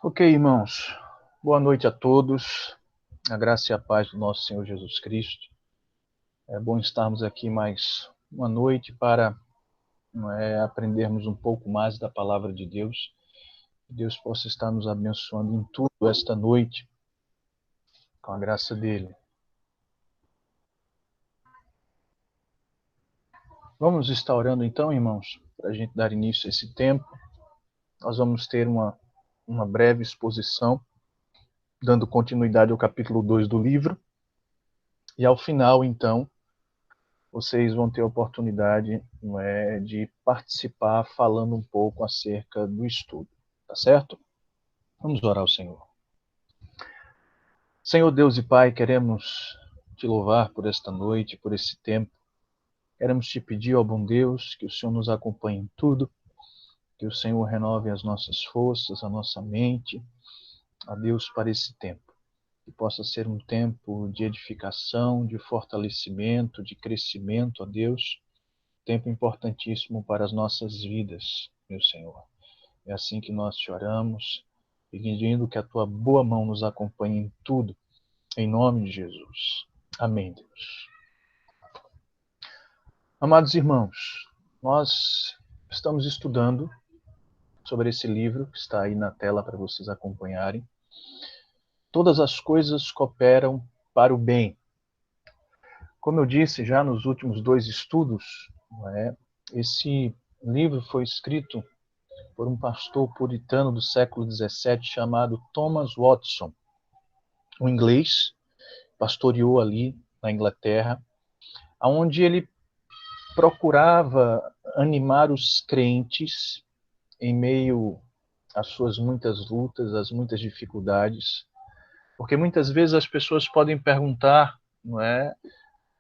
Ok, irmãos. Boa noite a todos. A graça e a paz do nosso Senhor Jesus Cristo. É bom estarmos aqui mais uma noite para aprendermos um pouco mais da palavra de Deus. Que Deus possa estar nos abençoando em tudo esta noite, com a graça dele. Vamos estar orando então, irmãos, para a gente dar início a esse tempo. Nós vamos ter uma breve exposição, dando continuidade ao capítulo 2 do livro. E ao final, então, vocês vão ter a oportunidade de participar falando um pouco acerca do estudo, tá certo? Vamos orar ao Senhor. Senhor Deus e Pai, queremos te louvar por esta noite, por esse tempo. Queremos te pedir, ó bom Deus, que o Senhor nos acompanhe em tudo, que o Senhor renove as nossas forças, a nossa mente, a Deus, para esse tempo. Que possa ser um tempo de edificação, de fortalecimento, de crescimento, ó Deus, tempo importantíssimo para as nossas vidas, meu Senhor. É assim que nós te oramos, pedindo que a tua boa mão nos acompanhe em tudo, em nome de Jesus. Amém, Deus. Amados irmãos, nós estamos estudando sobre esse livro que está aí na tela para vocês acompanharem. Todas as coisas cooperam para o bem. Como eu disse já nos últimos dois estudos, esse livro foi escrito por um pastor puritano do século XVII chamado Thomas Watson. Um inglês, pastoreou ali na Inglaterra, onde ele procurava animar os crentes em meio às suas muitas lutas, às muitas dificuldades, porque muitas vezes as pessoas podem perguntar, não é,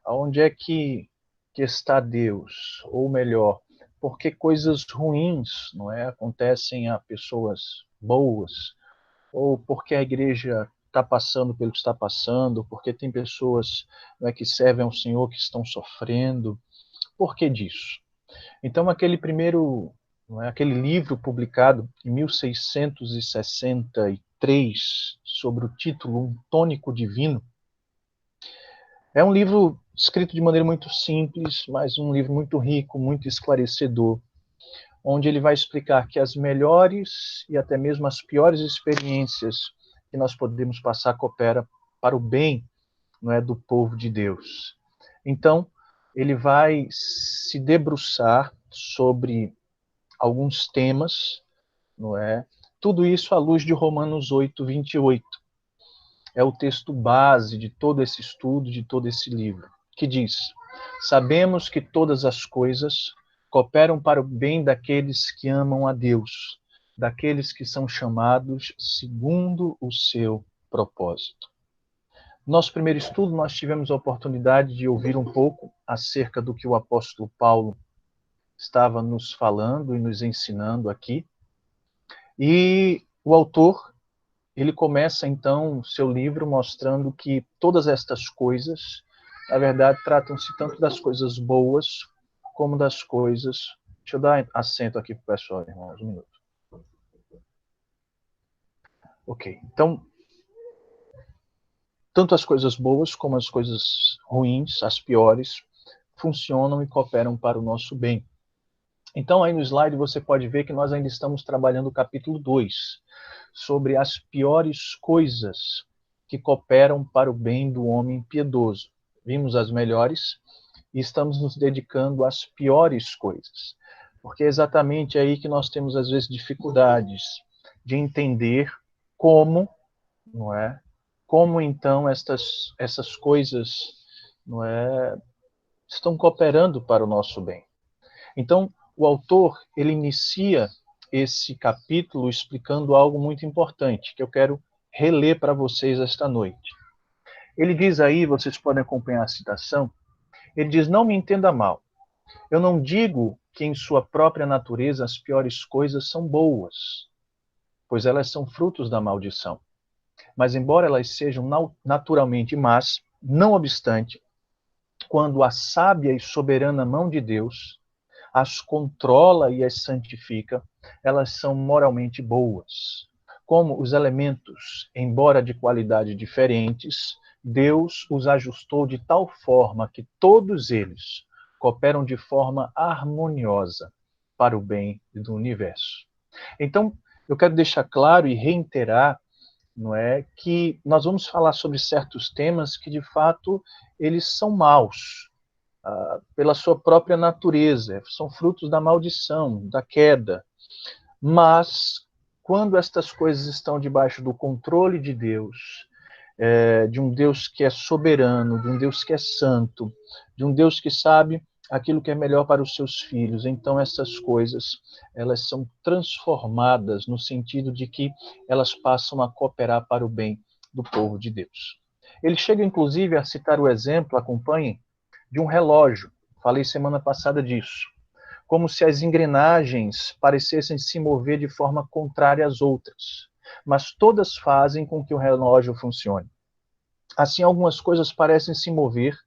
aonde é que está Deus? Ou melhor, por que coisas ruins, não é, acontecem a pessoas boas? Ou porque a igreja está passando pelo que está passando, porque tem pessoas, não é, que servem ao Senhor que estão sofrendo. Por que disso? Então, aquele livro publicado em 1663, sobre o título Um Tônico Divino, é um livro escrito de maneira muito simples, mas um livro muito rico, muito esclarecedor, onde ele vai explicar que as melhores e até mesmo as piores experiências que nós podemos passar coopera para o bem, não é, do povo de Deus. Então, ele vai se debruçar sobre alguns temas, não é? Tudo isso à luz de Romanos 8:28. É o texto base de todo esse estudo, de todo esse livro, que diz: sabemos que todas as coisas cooperam para o bem daqueles que amam a Deus, daqueles que são chamados segundo o seu propósito. No nosso primeiro estudo, nós tivemos a oportunidade de ouvir um pouco acerca do que o apóstolo Paulo estava nos falando e nos ensinando aqui. E o autor, ele começa então seu livro mostrando que todas estas coisas, na verdade, tratam-se tanto das coisas boas como das coisas... Deixa eu dar assento aqui para o pessoal, irmãos, um minuto. Ok, então, tanto as coisas boas como as coisas ruins, as piores, funcionam e cooperam para o nosso bem. Então, aí no slide você pode ver que nós ainda estamos trabalhando o capítulo 2, sobre as piores coisas que cooperam para o bem do homem piedoso. Vimos as melhores e estamos nos dedicando às piores coisas, porque é exatamente aí que nós temos, às vezes, dificuldades de entender como, não é? Como, então, essas coisas, não é, estão cooperando para o nosso bem. Então, o autor, ele inicia esse capítulo explicando algo muito importante, que eu quero reler para vocês esta noite. Ele diz aí, vocês podem acompanhar a citação, ele diz: não me entenda mal, eu não digo que em sua própria natureza as piores coisas são boas, pois elas são frutos da maldição. Mas embora elas sejam naturalmente más, não obstante, quando a sábia e soberana mão de Deus as controla e as santifica, elas são moralmente boas. como os elementos, embora de qualidade diferentes, Deus os ajustou de tal forma que todos eles cooperam de forma harmoniosa para o bem do universo. Então, eu quero deixar claro e reiterar, não é, que nós vamos falar sobre certos temas que, de fato, eles são maus, pela sua própria natureza, são frutos da maldição, da queda. Mas, quando estas coisas estão debaixo do controle de Deus, de um Deus que é soberano, de um Deus que é santo, de um Deus que sabe aquilo que é melhor para os seus filhos, então essas coisas, elas são transformadas no sentido de que elas passam a cooperar para o bem do povo de Deus. Ele chega, inclusive, a citar o exemplo, acompanhem, de um relógio. Falei semana passada disso. Como se as engrenagens parecessem se mover de forma contrária às outras, mas todas fazem com que o relógio funcione. Assim, algumas coisas parecem se mover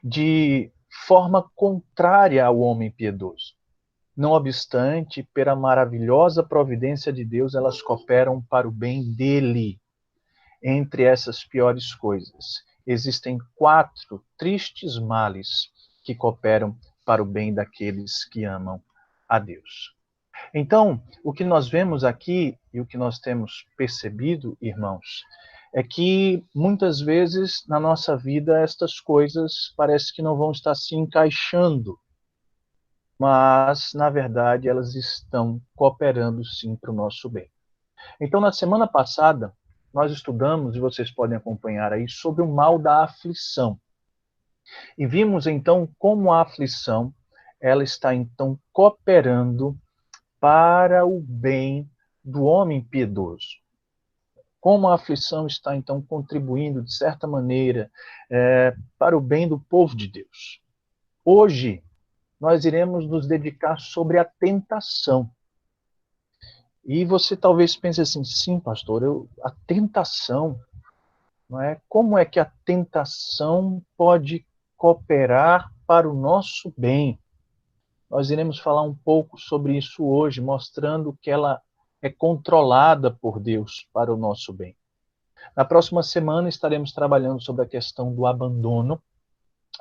de forma contrária ao homem piedoso. Não obstante, pela maravilhosa providência de Deus, elas cooperam para o bem dele. Entre essas piores coisas, existem 4 tristes males que cooperam para o bem daqueles que amam a Deus. Então, o que nós vemos aqui e o que nós temos percebido, irmãos, é que muitas vezes na nossa vida estas coisas parece que não vão estar se encaixando, mas na verdade elas estão cooperando sim para o nosso bem. Então, na semana passada, nós estudamos, e vocês podem acompanhar aí, sobre o mal da aflição. E vimos então como a aflição, ela está então cooperando para o bem do homem piedoso. Como a aflição está então contribuindo, de certa maneira, para o bem do povo de Deus. Hoje, nós iremos nos dedicar sobre a tentação. E você talvez pense assim, sim, pastor, a tentação, não é? Como é que a tentação pode cooperar para o nosso bem? Nós iremos falar um pouco sobre isso hoje, mostrando que ela é controlada por Deus para o nosso bem. Na próxima semana estaremos trabalhando sobre a questão do abandono,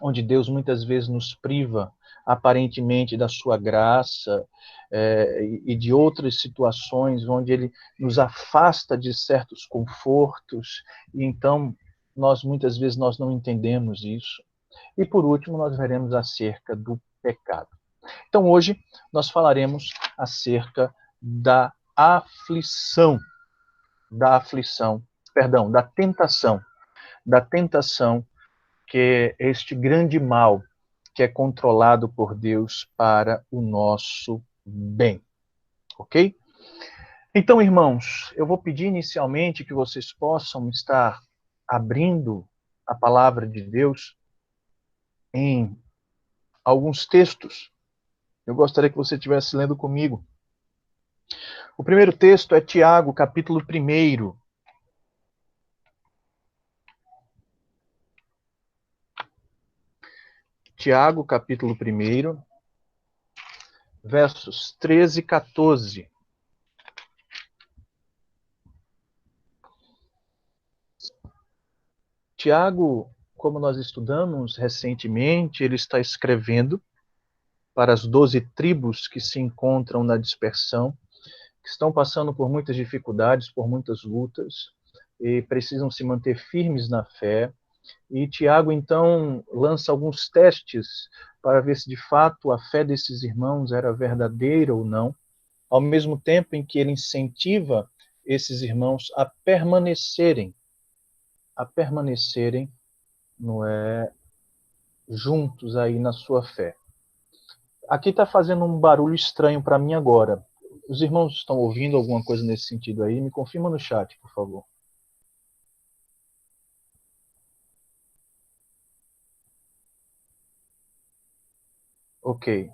onde Deus muitas vezes nos priva aparentemente da sua graça e de outras situações onde ele nos afasta de certos confortos e então nós muitas vezes nós não entendemos isso. E por último nós veremos acerca do pecado. Então hoje nós falaremos acerca da tentação que é este grande mal que é controlado por Deus para o nosso bem. Ok? Então, irmãos, eu vou pedir inicialmente que vocês possam estar abrindo a palavra de Deus em alguns textos. Eu gostaria que você estivesse lendo comigo. O primeiro texto é Tiago, capítulo 1. Tiago, capítulo 1, versos 13 e 14. Tiago, como nós estudamos recentemente, ele está escrevendo para as 12 tribos que se encontram na dispersão, que estão passando por muitas dificuldades, por muitas lutas, e precisam se manter firmes na fé. E Tiago, então, lança alguns testes para ver se de fato a fé desses irmãos era verdadeira ou não, ao mesmo tempo em que ele incentiva esses irmãos a permanecerem, não é, juntos aí na sua fé. Aqui está fazendo um barulho estranho para mim agora. Os irmãos estão ouvindo alguma coisa nesse sentido aí? Me confirma no chat, por favor. Ok.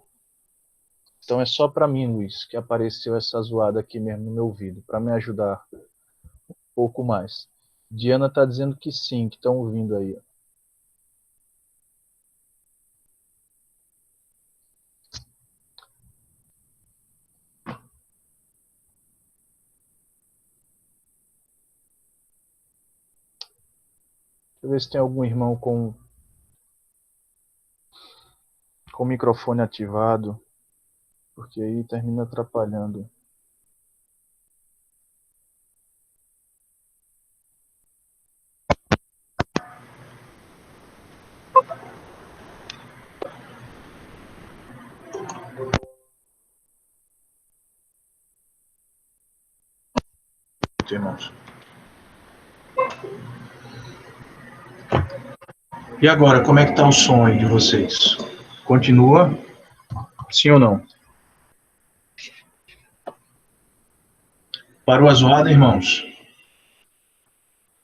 Então é só para mim, Luiz, que apareceu essa zoada aqui mesmo no meu ouvido, para me ajudar um pouco mais. Diana está dizendo que sim, que estão ouvindo aí. eu ver se tem algum irmão com o microfone ativado, porque aí termina atrapalhando. Irmãos. E agora, como é que está o som aí de vocês? Continua? Sim ou não? Parou a zoada, irmãos?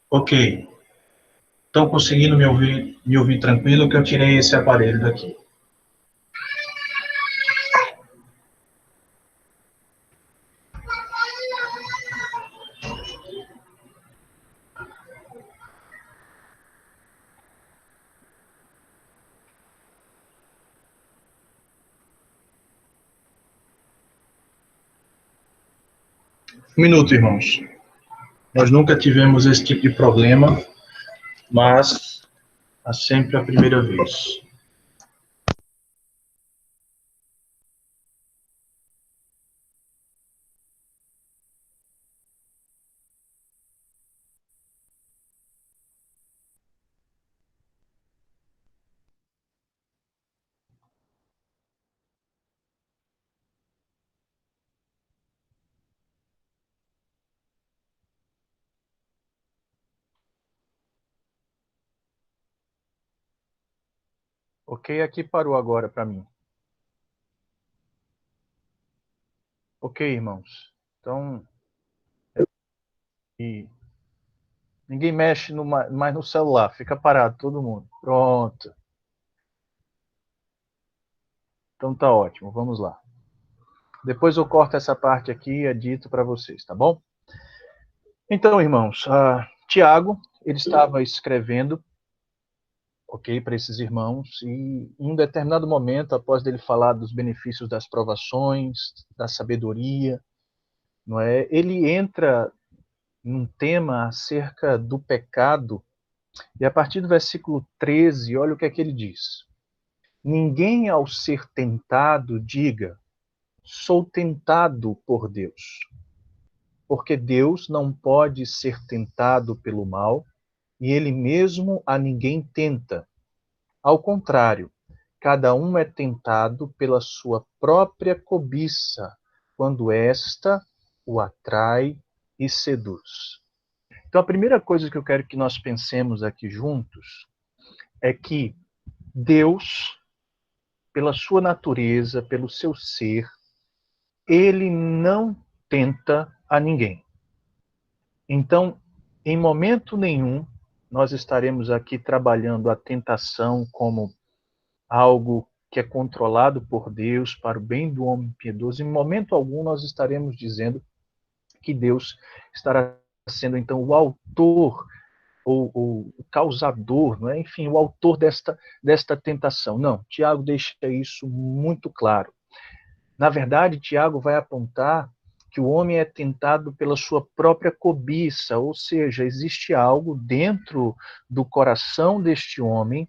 Ok. Estão conseguindo me ouvir tranquilo que eu tirei esse aparelho daqui. Um minuto, irmãos. Nós nunca tivemos esse tipo de problema, mas há sempre a primeira vez. Ok, aqui parou agora para mim. Ok, irmãos. Então, e ninguém mexe mais no celular, fica parado todo mundo. Pronto. Então tá ótimo, vamos lá. Depois eu corto essa parte aqui e edito para vocês, tá bom? Então, irmãos, Tiago, ele estava escrevendo, ok, para esses irmãos, e em um determinado momento, após ele falar dos benefícios das provações, da sabedoria, não é? Ele entra num tema acerca do pecado, e a partir do versículo 13, olha o que é que ele diz. Ninguém, ao ser tentado, diga, sou tentado por Deus. Porque Deus não pode ser tentado pelo mal, e ele mesmo a ninguém tenta. Ao contrário, cada um é tentado pela sua própria cobiça, quando esta o atrai e seduz. Então, a primeira coisa que eu quero que nós pensemos aqui juntos é que Deus, pela sua natureza, pelo seu ser, ele não tenta a ninguém. Então, em momento nenhum, nós estaremos aqui trabalhando a tentação como algo que é controlado por Deus para o bem do homem piedoso. Em momento algum, nós estaremos dizendo que Deus estará sendo, então, o autor ou o causador, não é? Enfim, o autor desta tentação. Não, Tiago deixa isso muito claro. Na verdade, Tiago vai apontar que o homem é tentado pela sua própria cobiça, ou seja, existe algo dentro do coração deste homem,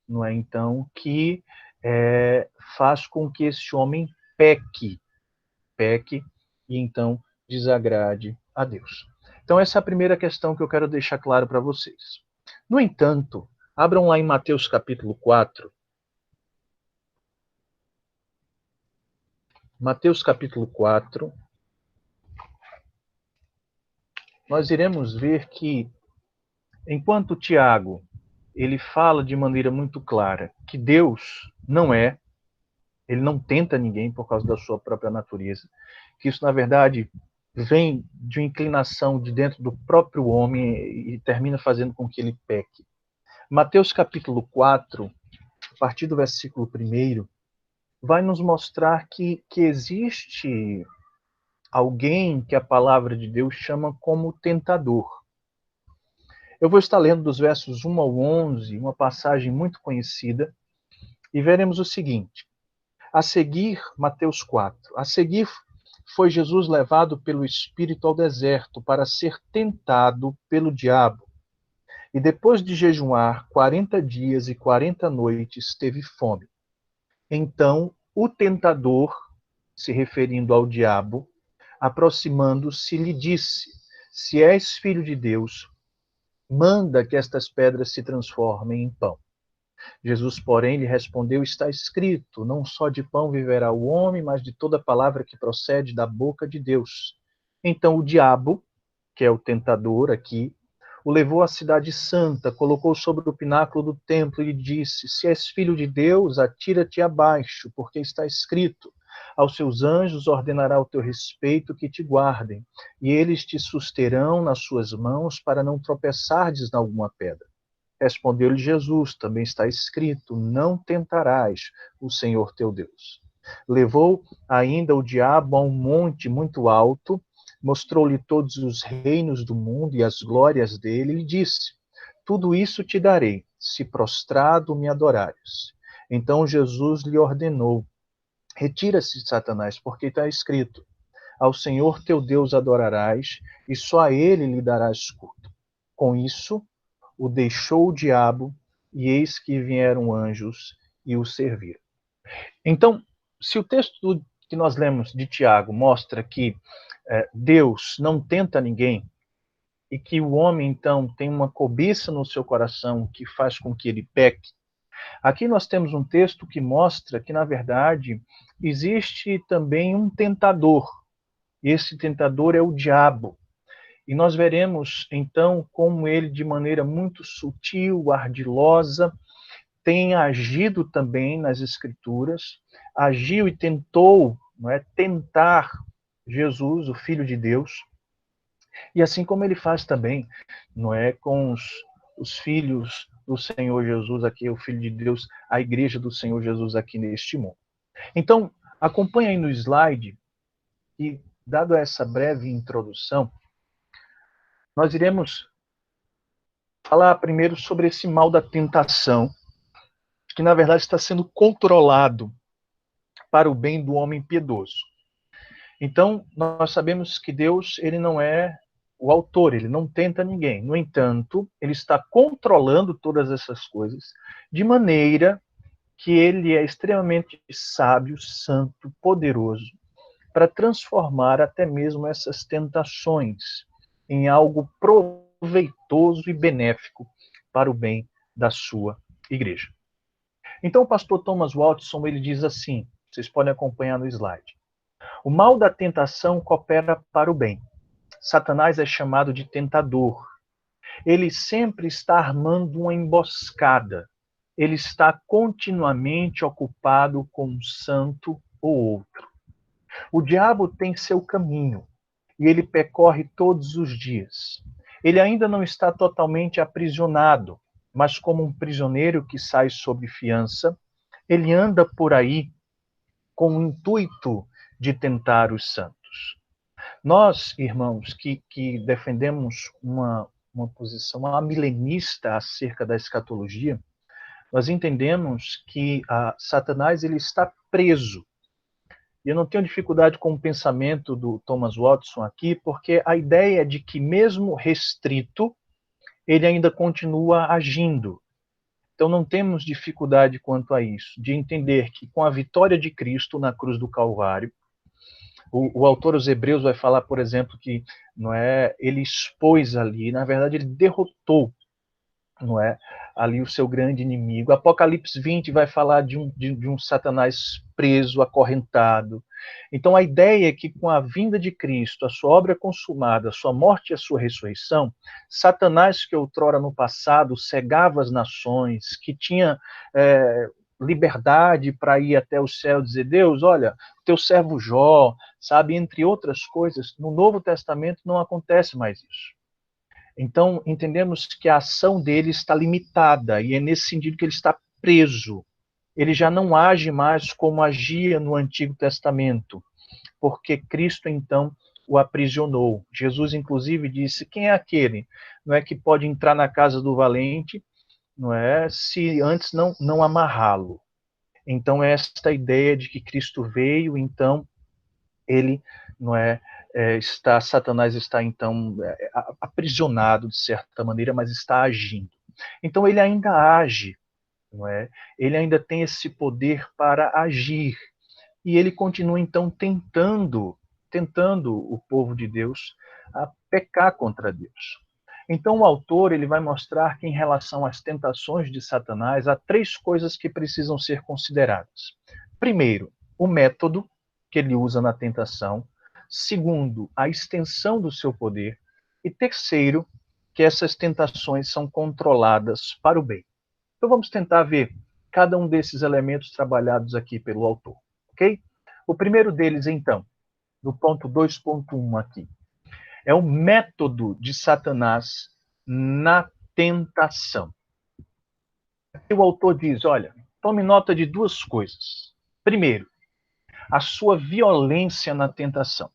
não é? Então, que faz com que esse homem peque e então desagrade a Deus. Então, essa é a primeira questão que eu quero deixar claro para vocês. No entanto, abram lá em Mateus capítulo 4. Mateus capítulo 4. Nós iremos ver que, enquanto Tiago ele fala de maneira muito clara que Deus ele não tenta ninguém por causa da sua própria natureza, que isso, na verdade, vem de uma inclinação de dentro do próprio homem e termina fazendo com que ele peque. Mateus capítulo 4, a partir do versículo 1, vai nos mostrar que existe alguém que a palavra de Deus chama como tentador. Eu vou estar lendo dos versos 1 ao 11, uma passagem muito conhecida, e veremos o seguinte. A seguir, Mateus 4, a seguir foi Jesus levado pelo Espírito ao deserto para ser tentado pelo diabo. E depois de jejuar 40 dias e 40 noites, teve fome. Então o tentador, se referindo ao diabo, aproximando-se, lhe disse: Se és filho de Deus, manda que estas pedras se transformem em pão. Jesus, porém, lhe respondeu: Está escrito, não só de pão viverá o homem, mas de toda palavra que procede da boca de Deus. Então o diabo, que é o tentador aqui, o levou à cidade santa, colocou sobre o pináculo do templo e disse: Se és filho de Deus, atira-te abaixo, porque está escrito: Aos seus anjos ordenará o teu respeito que te guardem, e eles te susterão nas suas mãos para não tropeçardes em alguma pedra. Respondeu-lhe Jesus: Também está escrito: Não tentarás o Senhor teu Deus. Levou ainda o diabo a um monte muito alto, mostrou-lhe todos os reinos do mundo e as glórias dele, e lhe disse: Tudo isso te darei, se prostrado me adorares. Então Jesus lhe ordenou: Retira-se, Satanás, porque está escrito: Ao Senhor teu Deus adorarás, e só a ele lhe darás culto. Com isso, o deixou o diabo, e eis que vieram anjos e o serviram. Então, se o texto que nós lemos de Tiago mostra que Deus não tenta ninguém, e que o homem, então, tem uma cobiça no seu coração que faz com que ele peque, aqui nós temos um texto que mostra que, na verdade, existe também um tentador. Esse tentador é o diabo. E nós veremos, então, como ele, de maneira muito sutil, ardilosa, tem agido também nas Escrituras, agiu e tentou, não é, tentar Jesus, o Filho de Deus, e assim como ele faz também, não é, com os filhos do Senhor Jesus aqui, o Filho de Deus, a igreja do Senhor Jesus aqui neste mundo. Então, acompanhe aí no slide, e dado essa breve introdução, nós iremos falar primeiro sobre esse mal da tentação, que na verdade está sendo controlado para o bem do homem piedoso. Então, nós sabemos que Deus, ele não é o autor, ele não tenta ninguém. No entanto, ele está controlando todas essas coisas de maneira que ele é extremamente sábio, santo, poderoso, para transformar até mesmo essas tentações em algo proveitoso e benéfico para o bem da sua igreja. Então, o pastor Thomas Watson, ele diz assim, vocês podem acompanhar no slide: o mal da tentação coopera para o bem. Satanás é chamado de tentador. Ele sempre está armando uma emboscada. Ele está continuamente ocupado com um santo ou outro. O diabo tem seu caminho e ele percorre todos os dias. Ele ainda não está totalmente aprisionado, mas como um prisioneiro que sai sob fiança, ele anda por aí com o intuito de tentar os santos. Nós, irmãos, que defendemos uma posição amilenista acerca da escatologia, nós entendemos que Satanás ele está preso. E eu não tenho dificuldade com o pensamento do Thomas Watson aqui, porque a ideia é de que, mesmo restrito, ele ainda continua agindo. Então não temos dificuldade quanto a isso, de entender que com a vitória de Cristo na cruz do Calvário, o autor aos Hebreus vai falar, por exemplo, que não é, ele expôs ali, na verdade ele derrotou, não é, ali o seu grande inimigo. Apocalipse 20 vai falar de um Satanás preso, acorrentado. Então a ideia é que com a vinda de Cristo, a sua obra consumada, a sua morte e a sua ressurreição, Satanás, que outrora no passado cegava as nações, que tinha liberdade para ir até o céu e dizer: Deus, olha, teu servo Jó, sabe, entre outras coisas, no Novo Testamento não acontece mais isso. Então, entendemos que a ação dele está limitada, e é nesse sentido que ele está preso. Ele já não age mais como agia no Antigo Testamento, porque Cristo, então, o aprisionou. Jesus, inclusive, disse: quem é aquele, não é, que pode entrar na casa do valente, não é, se antes não amarrá-lo? Então, esta ideia de que Cristo veio, então, ele, não é, Satanás está então aprisionado de certa maneira, mas está agindo. Então ele ainda age, não é? Ele ainda tem esse poder para agir. E ele continua então tentando o povo de Deus a pecar contra Deus. Então o autor ele vai mostrar que em relação às tentações de Satanás há três coisas que precisam ser consideradas. Primeiro, o método que ele usa na tentação. Segundo, a extensão do seu poder. E terceiro, que essas tentações são controladas para o bem. Então vamos tentar ver cada um desses elementos trabalhados aqui pelo autor, ok? O primeiro deles, então, no ponto 2.1 aqui, é o método de Satanás na tentação. Aqui o autor diz, olha, tome nota de duas coisas. Primeiro, a sua violência na tentação.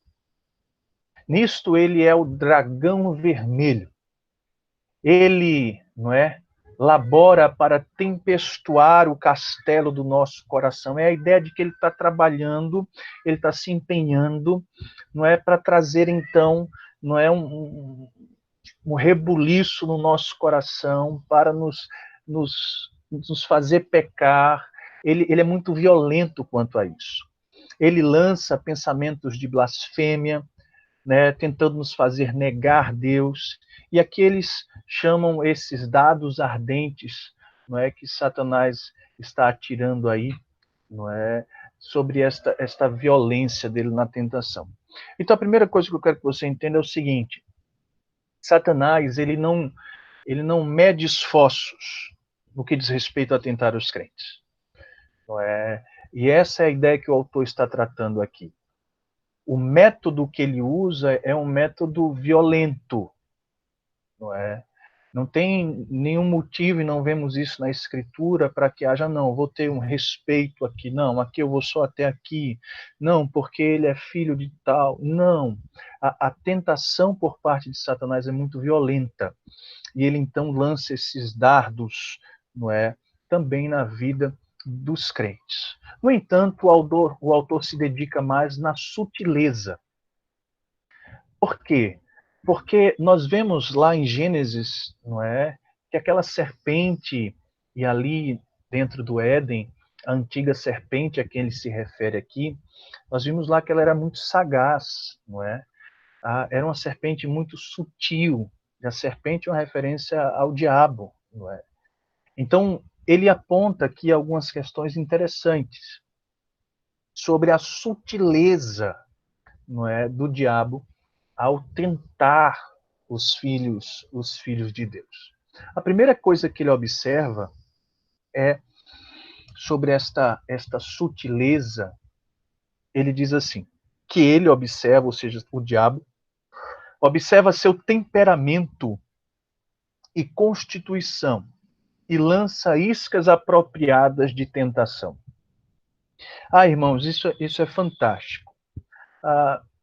Nisto ele é o dragão vermelho. Ele, não é, labora para tempestuar o castelo do nosso coração. É a ideia de que ele está trabalhando, ele está se empenhando, não é, para trazer então, não é um rebuliço no nosso coração para nos fazer pecar. Ele é muito violento quanto a isso. Ele lança pensamentos de blasfêmia, né, tentando nos fazer negar Deus. E aqui eles chamam esses dados ardentes, não é, que Satanás está atirando aí, não é, sobre esta violência dele na tentação. Então a primeira coisa que eu quero que você entenda é o seguinte: Satanás ele não mede esforços no que diz respeito a tentar os crentes, não é? E essa é a ideia que o autor está tratando aqui. O método que ele usa é um método violento, não é? Não tem nenhum motivo, e não vemos isso na Escritura, para que haja, não, vou ter um respeito aqui, não, aqui eu vou só até aqui, não, porque ele é filho de tal. Não. A tentação por parte de Satanás é muito violenta, e ele então lança esses dardos, não é? Também na vida dos crentes. No entanto, o autor se dedica mais na sutileza. Por quê? Porque nós vemos lá em Gênesis, não é, que aquela serpente, e ali dentro do Éden, a antiga serpente a quem ele se refere aqui, nós vimos lá que ela era muito sagaz, não é? Era uma serpente muito sutil. E a serpente é uma referência ao diabo, não é? Então, ele aponta aqui algumas questões interessantes sobre a sutileza, não é, do diabo ao tentar os filhos de Deus. A primeira coisa que ele observa é sobre esta sutileza. Ele diz assim, que ele observa, ou seja, o diabo, observa seu temperamento e constituição e lança iscas apropriadas de tentação. Irmãos, isso é fantástico.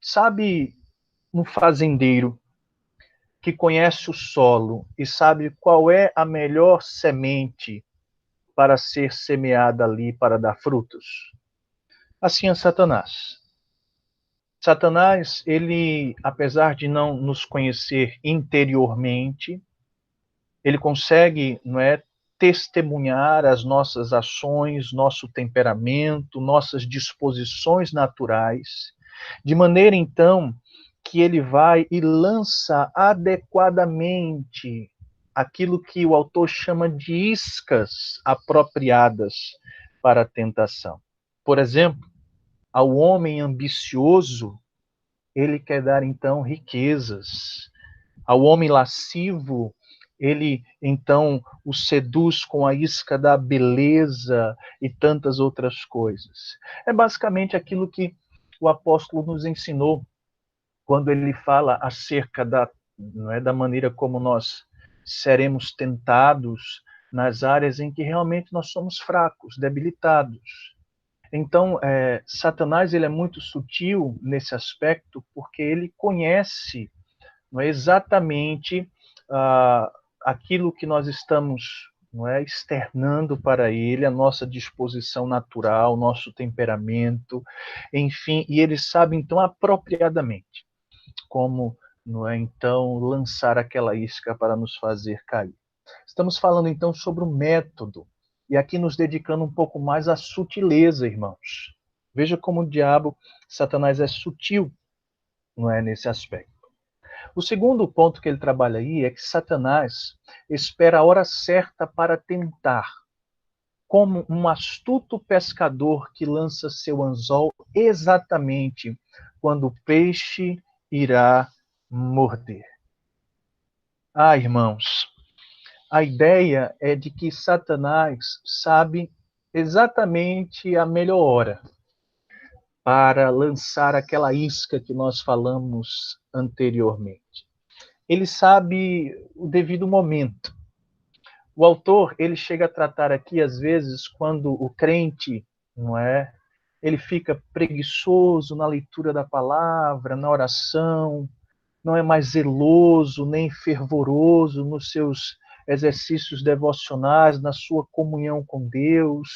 Sabe um fazendeiro que conhece o solo e sabe qual é a melhor semente para ser semeada ali para dar frutos? Assim é Satanás. Satanás, ele, apesar de não nos conhecer interiormente, ele consegue, não é, testemunhar as nossas ações, nosso temperamento, nossas disposições naturais, de maneira então que ele vai e lança adequadamente aquilo que o autor chama de iscas apropriadas para a tentação. Por exemplo, ao homem ambicioso, ele quer dar então riquezas. Ao homem lascivo, ele então o seduz com a isca da beleza e tantas outras coisas. É basicamente aquilo que o apóstolo nos ensinou quando ele fala acerca não é, da maneira como nós seremos tentados nas áreas em que realmente nós somos fracos, debilitados. Então, Satanás ele é muito sutil nesse aspecto porque ele conhece, não é, exatamente aquilo que nós estamos, não é, externando para ele, a nossa disposição natural, nosso temperamento, enfim, e ele sabe então apropriadamente. como, não é, então, lançar aquela isca para nos fazer cair. Estamos falando, então, sobre o método, e aqui nos dedicando um pouco mais à sutileza, irmãos. Veja como o diabo, Satanás, é sutil, não é, nesse aspecto. O segundo ponto que ele trabalha aí é que Satanás espera a hora certa para tentar, como um astuto pescador que lança seu anzol exatamente quando o peixe irá morder. Ah, irmãos, a ideia é de que Satanás sabe exatamente a melhor hora para lançar aquela isca que nós falamos anteriormente. Ele sabe o devido momento. O autor, ele chega a tratar aqui, às vezes, quando o crente, não é? Ele fica preguiçoso na leitura da palavra, na oração, não é mais zeloso nem fervoroso nos seus exercícios devocionais, na sua comunhão com Deus.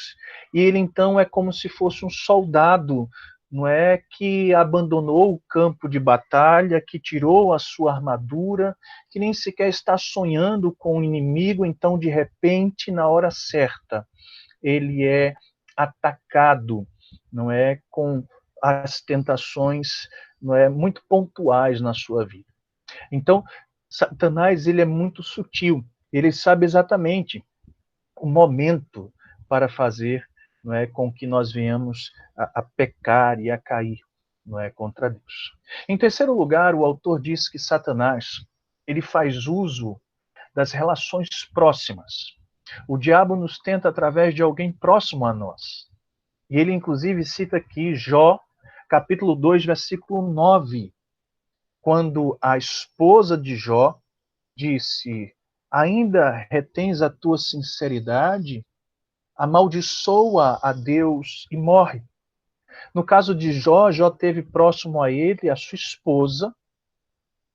E ele então é como se fosse um soldado, não é, que abandonou o campo de batalha, que tirou a sua armadura, que nem sequer está sonhando com o inimigo, então de repente, na hora certa, ele é atacado, não é, com as tentações, não é, muito pontuais na sua vida. Então, Satanás, ele é muito sutil, ele sabe exatamente o momento para fazer, não é, com que nós venhamos a pecar e a cair, não é, contra Deus. Em terceiro lugar, o autor diz que Satanás, ele faz uso das relações próximas. O diabo nos tenta através de alguém próximo a nós. E ele, inclusive, cita aqui Jó, capítulo 2, versículo 9, quando a esposa de Jó disse: ainda retens a tua sinceridade? Amaldiçoa a Deus e morre. No caso de Jó, Jó teve próximo a ele a sua esposa,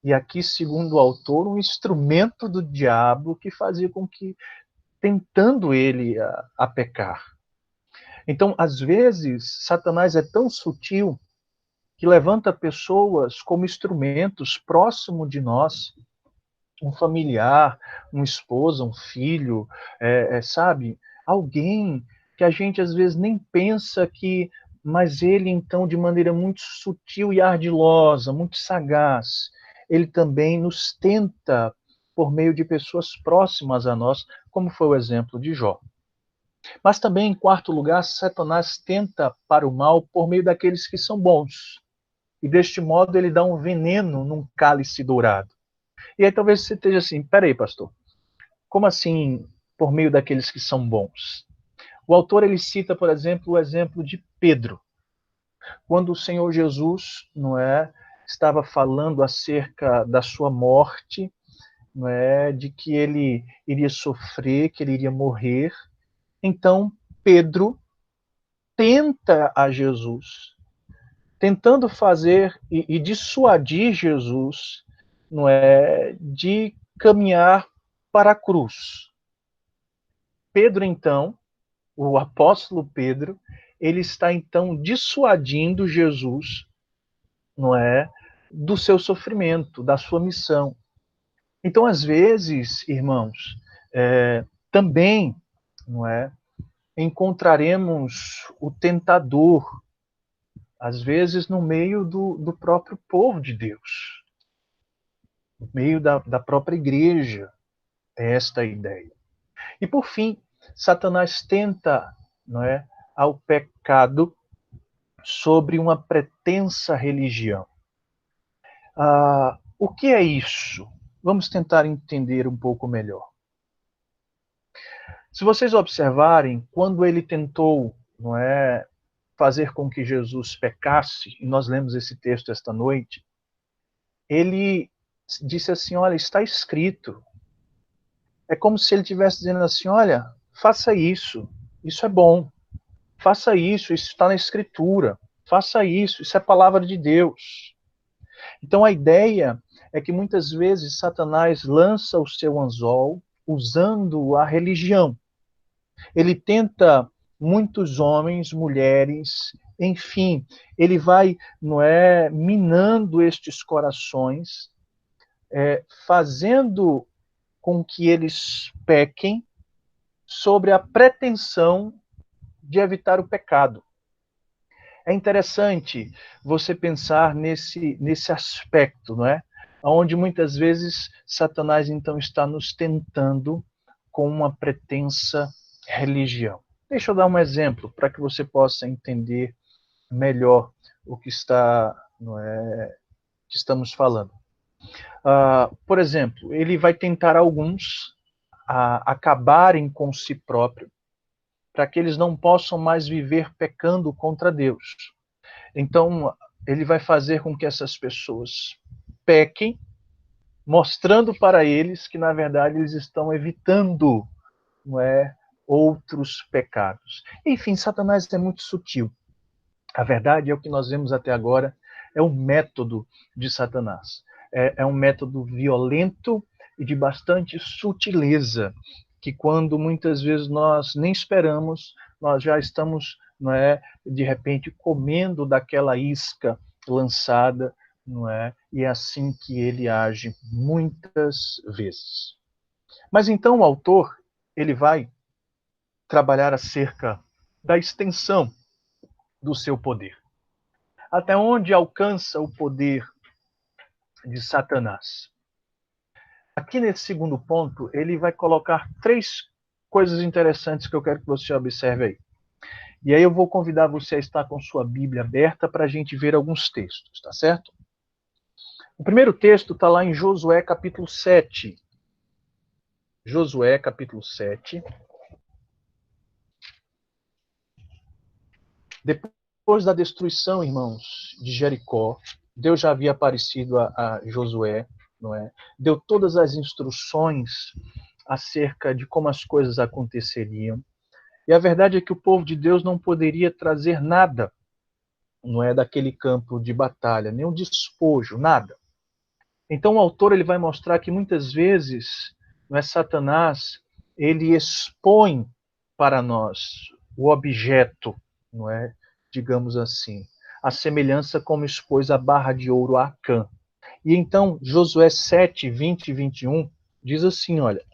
e aqui, segundo o autor, um instrumento do diabo que fazia com que, tentando ele a pecar. Então, às vezes, Satanás é tão sutil que levanta pessoas como instrumentos próximo de nós, um familiar, uma esposa, um filho, sabe? Alguém que a gente às vezes nem pensa que, mas ele então, de maneira muito sutil e ardilosa, muito sagaz, ele também nos tenta por meio de pessoas próximas a nós, como foi o exemplo de Jó. Mas também, em quarto lugar, Satanás tenta para o mal por meio daqueles que são bons. E deste modo ele dá um veneno num cálice dourado. E aí talvez você esteja assim, peraí, pastor, como assim por meio daqueles que são bons? O autor, ele cita, por exemplo, o exemplo de Pedro. Quando o Senhor Jesus, não é, estava falando acerca da sua morte, não é, de que ele iria sofrer, que ele iria morrer, então Pedro tenta a Jesus, tentando fazer e dissuadir Jesus, não é, de caminhar para a cruz. Pedro, então, o apóstolo Pedro, ele está então dissuadindo Jesus, não é, do seu sofrimento, da sua missão. Então, às vezes, irmãos, também, não é, encontraremos o tentador, às vezes no meio do próprio povo de Deus, no meio da própria igreja, é esta a ideia. E por fim, Satanás tenta, não é, ao pecado sobre uma pretensa religião. O que é isso? Vamos tentar entender um pouco melhor. Se vocês observarem, quando ele tentou, não é, fazer com que Jesus pecasse, e nós lemos esse texto esta noite, ele disse assim, olha, está escrito. É como se ele estivesse dizendo assim, olha, faça isso é bom. Faça isso está na Escritura. Faça isso é palavra de Deus. Então a ideia é que muitas vezes Satanás lança o seu anzol usando a religião. Ele tenta muitos homens, mulheres, enfim, ele vai, não é, minando estes corações, fazendo com que eles pequem sobre a pretensão de evitar o pecado. É interessante você pensar nesse aspecto, não é? Onde muitas vezes Satanás então está nos tentando com uma pretensa religião. Deixa eu dar um exemplo para que você possa entender melhor o que que estamos falando. Por exemplo, ele vai tentar alguns acabarem com si próprio, para que eles não possam mais viver pecando contra Deus. Então, ele vai fazer com que essas pessoas pequem, mostrando para eles que, na verdade, eles estão evitando, não é, outros pecados. Enfim, Satanás é muito sutil. A verdade é o que nós vemos até agora, é o método de Satanás. É um método violento e de bastante sutileza, que quando muitas vezes nós nem esperamos, nós já estamos, não é, de repente comendo daquela isca lançada, não é? E é assim que ele age muitas vezes. Mas então o autor, ele vai trabalhar acerca da extensão do seu poder. Até onde alcança o poder de Satanás? Aqui nesse segundo ponto, ele vai colocar três coisas interessantes que eu quero que você observe aí. E aí eu vou convidar você a estar com sua Bíblia aberta para a gente ver alguns textos, tá certo? O primeiro texto está lá em Josué capítulo 7. Josué capítulo 7. Depois da destruição, irmãos, de Jericó, Deus já havia aparecido a Josué, não é? Deu todas as instruções acerca de como as coisas aconteceriam. E a verdade é que o povo de Deus não poderia trazer nada, não é, daquele campo de batalha, nenhum despojo, nada. Então o autor ele vai mostrar que muitas vezes, não é, Satanás, ele expõe para nós o objeto, não é, digamos assim, a semelhança como expôs a barra de ouro a Acã. E então Josué 7, 20 e 21 diz assim, olha,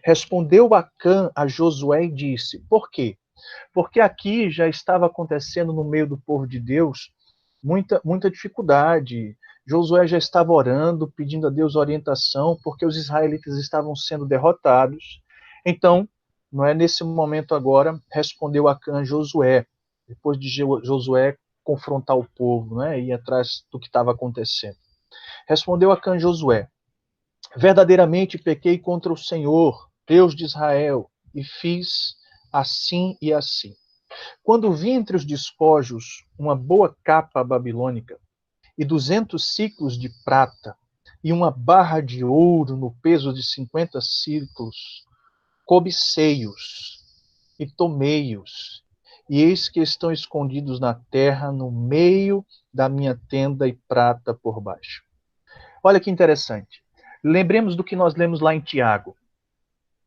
respondeu Acã a Josué e disse, por quê? Porque aqui já estava acontecendo no meio do povo de Deus muita dificuldade. Josué já estava orando, pedindo a Deus orientação, porque os israelitas estavam sendo derrotados. Então, não é nesse momento agora, respondeu Acã a Josué, depois de Josué confrontar o povo, né, ir atrás do que estava acontecendo. Respondeu Acã a Josué, verdadeiramente pequei contra o Senhor, Deus de Israel, e fiz assim e assim. Quando vi entre os despojos uma boa capa babilônica e 200 ciclos de prata e uma barra de ouro no peso de 50 ciclos, cobicei-os e tomei-os, e eis que estão escondidos na terra, no meio da minha tenda, e prata por baixo. Olha que interessante. Lembremos do que nós lemos lá em Tiago.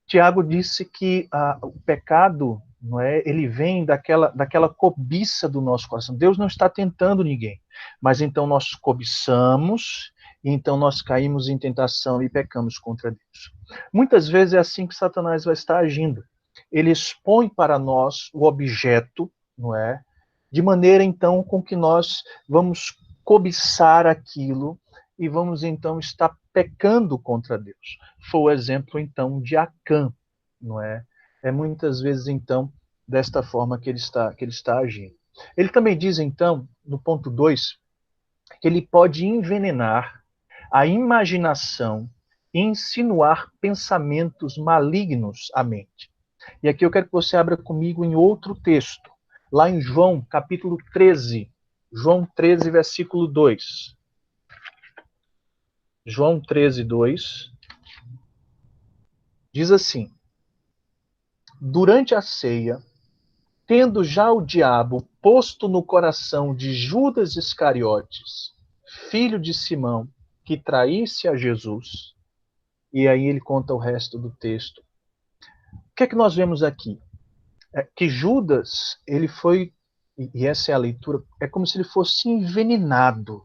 Tiago disse que o pecado, não é, ele vem daquela cobiça do nosso coração. Deus não está tentando ninguém, mas então nós cobiçamos, e então nós caímos em tentação e pecamos contra Deus. Muitas vezes é assim que Satanás vai estar agindo. Ele expõe para nós o objeto, não é, de maneira então com que nós vamos cobiçar aquilo e vamos então estar pecando contra Deus. Foi o exemplo então de Acã, não é? É muitas vezes então desta forma que ele está agindo. Ele também diz então, no ponto 2, que ele pode envenenar a imaginação e insinuar pensamentos malignos à mente. E aqui eu quero que você abra comigo em outro texto, lá em João, capítulo 13. João 13, versículo 2. João 13, 2. Diz assim: durante a ceia, tendo já o diabo posto no coração de Judas Iscariotes, filho de Simão, que traísse a Jesus, e aí ele conta o resto do texto. O que é que nós vemos aqui? É que Judas, ele foi e essa é a leitura, é como se ele fosse envenenado.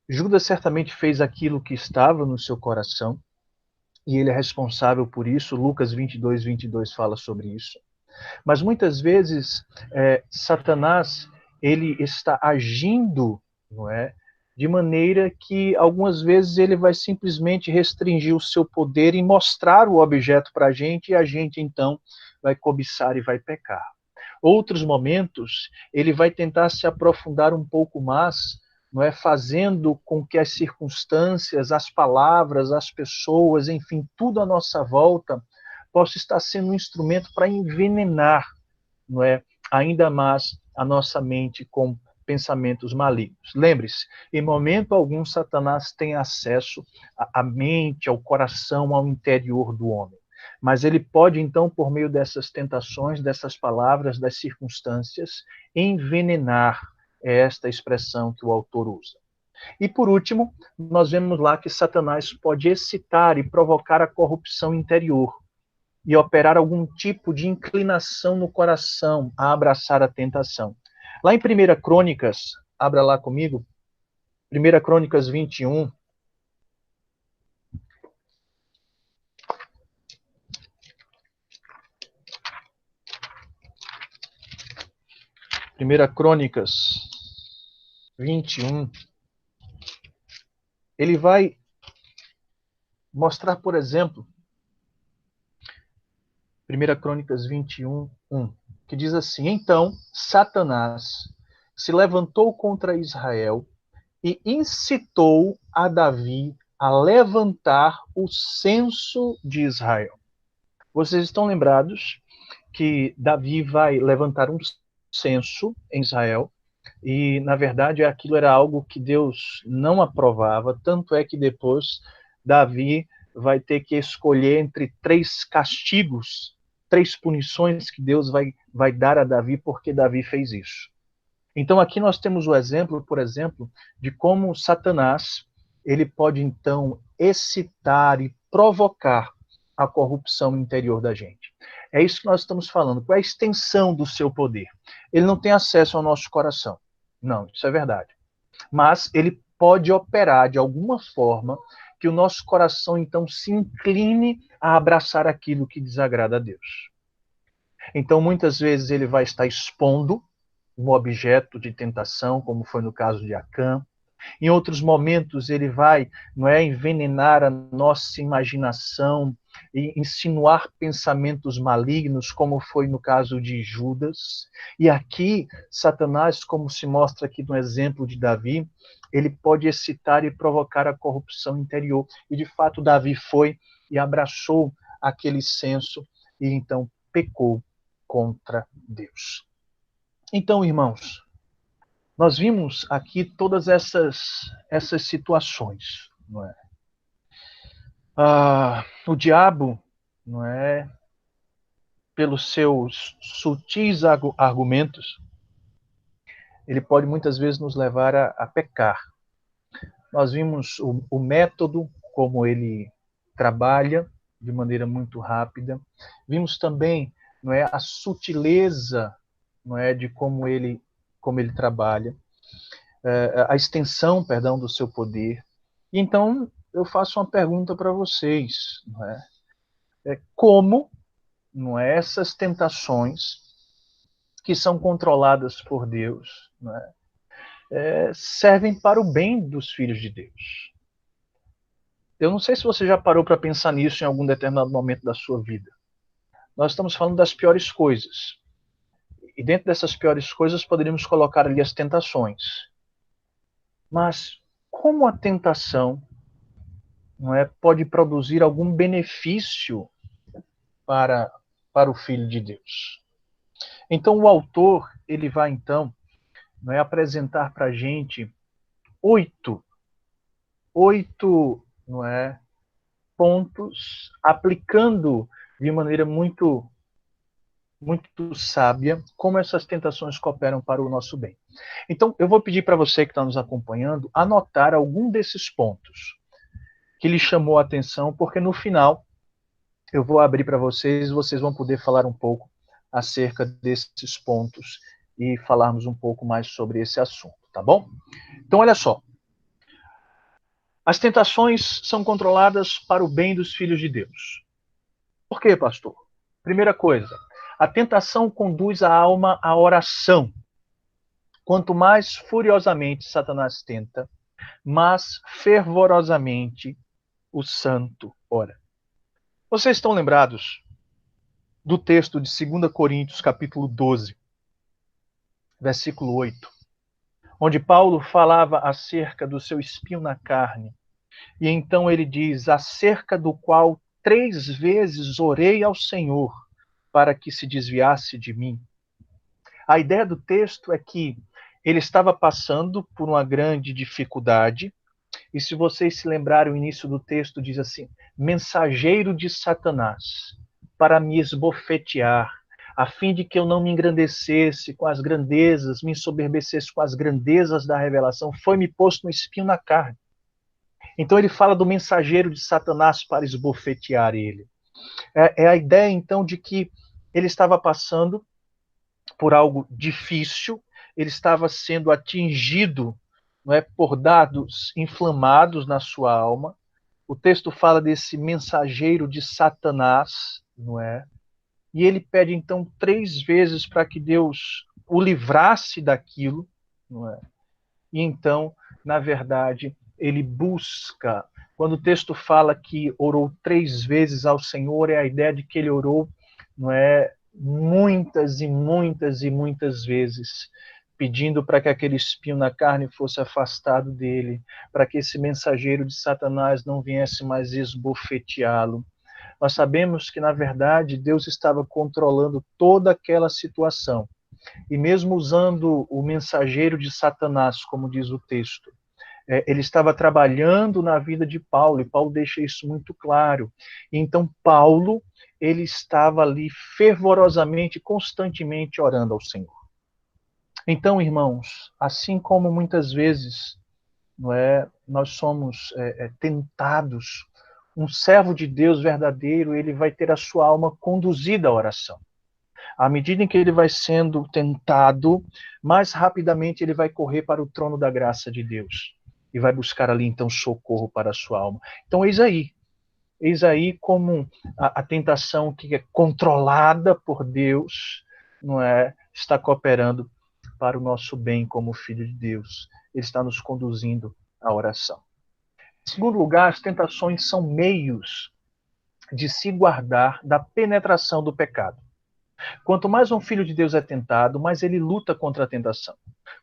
Judas certamente fez aquilo que estava no seu coração, e ele é responsável por isso. Lucas 22 fala sobre isso. Mas muitas vezes, Satanás, ele está agindo, não é, de maneira que algumas vezes ele vai simplesmente restringir o seu poder e mostrar o objeto para a gente, e a gente então vai cobiçar e vai pecar. Outros momentos, ele vai tentar se aprofundar um pouco mais, não é, fazendo com que as circunstâncias, as palavras, as pessoas, enfim, tudo à nossa volta possa estar sendo um instrumento para envenenar, não é, ainda mais a nossa mente com pensamentos malignos. Lembre-se, em momento algum Satanás tem acesso à mente, ao coração, ao interior do homem. Mas ele pode, então, por meio dessas tentações, dessas palavras, das circunstâncias, envenenar, esta expressão que o autor usa. E, por último, nós vemos lá que Satanás pode excitar e provocar a corrupção interior e operar algum tipo de inclinação no coração a abraçar a tentação. Lá em 1 Crônicas, abra lá comigo, 1 Crônicas 21, Primeira Crônicas 21, ele vai mostrar, por exemplo, 1 Crônicas 21, 1, que diz assim: Então Satanás se levantou contra Israel e incitou a Davi a levantar o censo de Israel. Vocês estão lembrados que Davi vai levantar um censo em Israel, e, na verdade, aquilo era algo que Deus não aprovava, tanto é que depois Davi vai ter que escolher entre 3 castigos, 3 punições que Deus vai dar a Davi porque Davi fez isso. Então, aqui nós temos o exemplo, por exemplo, de como Satanás ele pode, então, excitar e provocar a corrupção interior da gente. É isso que nós estamos falando. Qual é a extensão do seu poder? Ele não tem acesso ao nosso coração. Não, isso é verdade. Mas ele pode operar de alguma forma que o nosso coração, então, se incline a abraçar aquilo que desagrada a Deus. Então, muitas vezes, ele vai estar expondo um objeto de tentação, como foi no caso de Acã. Em outros momentos, ele vai, não é, envenenar a nossa imaginação e insinuar pensamentos malignos, como foi no caso de Judas. E aqui, Satanás, como se mostra aqui no exemplo de Davi, ele pode excitar e provocar a corrupção interior. E, de fato, Davi foi e abraçou aquele senso e, então, pecou contra Deus. Então, irmãos, nós vimos aqui todas essas situações, não é? O diabo, não é, pelos seus sutis argumentos, ele pode muitas vezes nos levar a pecar. Nós vimos o método como ele trabalha de maneira muito rápida. Vimos também, não é, a sutileza, não é, de como ele trabalha, a extensão, perdão, do seu poder. Então, eu faço uma pergunta para vocês, não é? Como, não é, essas tentações que são controladas por Deus, não é, servem para o bem dos filhos de Deus? Eu não sei se você já parou para pensar nisso em algum determinado momento da sua vida. Nós estamos falando das piores coisas. E dentro dessas piores coisas poderíamos colocar ali as tentações. Mas como a tentação, não é, pode produzir algum benefício para o Filho de Deus? Então o autor ele vai então, não é, apresentar para a gente oito, não é, pontos, aplicando de maneira muito sábia como essas tentações cooperam para o nosso bem. Então eu vou pedir para você que está nos acompanhando anotar algum desses pontos que lhe chamou a atenção, porque no final eu vou abrir para vocês, vocês vão poder falar um pouco acerca desses pontos e falarmos um pouco mais sobre esse assunto, tá bom? Então, olha só. As tentações são controladas para o bem dos filhos de Deus. Por quê, pastor? Primeira coisa, a tentação conduz a alma à oração. Quanto mais furiosamente Satanás tenta, mais fervorosamente o santo ora. Vocês estão lembrados do texto de 2 Coríntios, capítulo 12, versículo 8, onde Paulo falava acerca do seu espinho na carne. E então ele diz, acerca do qual 3 vezes orei ao Senhor para que se desviasse de mim. A ideia do texto é que ele estava passando por uma grande dificuldade, e se vocês se lembrarem, o início do texto diz assim, mensageiro de Satanás, para me esbofetear, a fim de que eu não me engrandecesse com as grandezas, me ensoberbecesse com as grandezas da revelação, foi-me posto um espinho na carne. Então ele fala do mensageiro de Satanás para esbofetear ele. É a ideia, então, de que ele estava passando por algo difícil, ele estava sendo atingido, não é, por dardos inflamados na sua alma. O texto fala desse mensageiro de Satanás, não é? E ele pede, então, 3 vezes para que Deus o livrasse daquilo, não é? E então, na verdade, ele busca. Quando o texto fala que orou 3 vezes ao Senhor, é a ideia de que ele orou, não é, muitas e muitas e muitas vezes, pedindo para que aquele espinho na carne fosse afastado dele, para que esse mensageiro de Satanás não viesse mais esbofeteá-lo. Nós sabemos que, na verdade, Deus estava controlando toda aquela situação. E mesmo usando o mensageiro de Satanás, como diz o texto, ele estava trabalhando na vida de Paulo, e Paulo deixa isso muito claro. Então, Paulo, ele estava ali fervorosamente, constantemente orando ao Senhor. Então, irmãos, assim como muitas vezes, não é, nós somos tentados, um servo de Deus verdadeiro, ele vai ter a sua alma conduzida à oração. À medida em que ele vai sendo tentado, mais rapidamente ele vai correr para o trono da graça de Deus e vai buscar ali então socorro para a sua alma. Então eis aí como a tentação que é controlada por Deus, não é, está cooperando para o nosso bem como filho de Deus. Ele está nos conduzindo à oração. Em segundo lugar, as tentações são meios de se guardar da penetração do pecado. Quanto mais um filho de Deus é tentado, mais ele luta contra a tentação.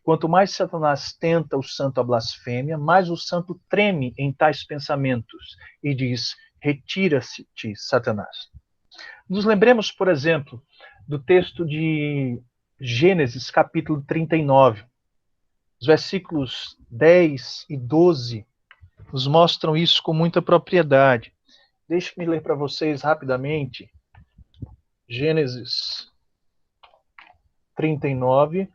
Quanto mais Satanás tenta o santo à blasfêmia, mais o santo treme em tais pensamentos e diz, retira-se-te, Satanás. Nos lembremos, por exemplo, do texto de Gênesis, capítulo 39. Os versículos 10 e 12 nos mostram isso com muita propriedade. Deixe-me ler para vocês rapidamente. Gênesis 39,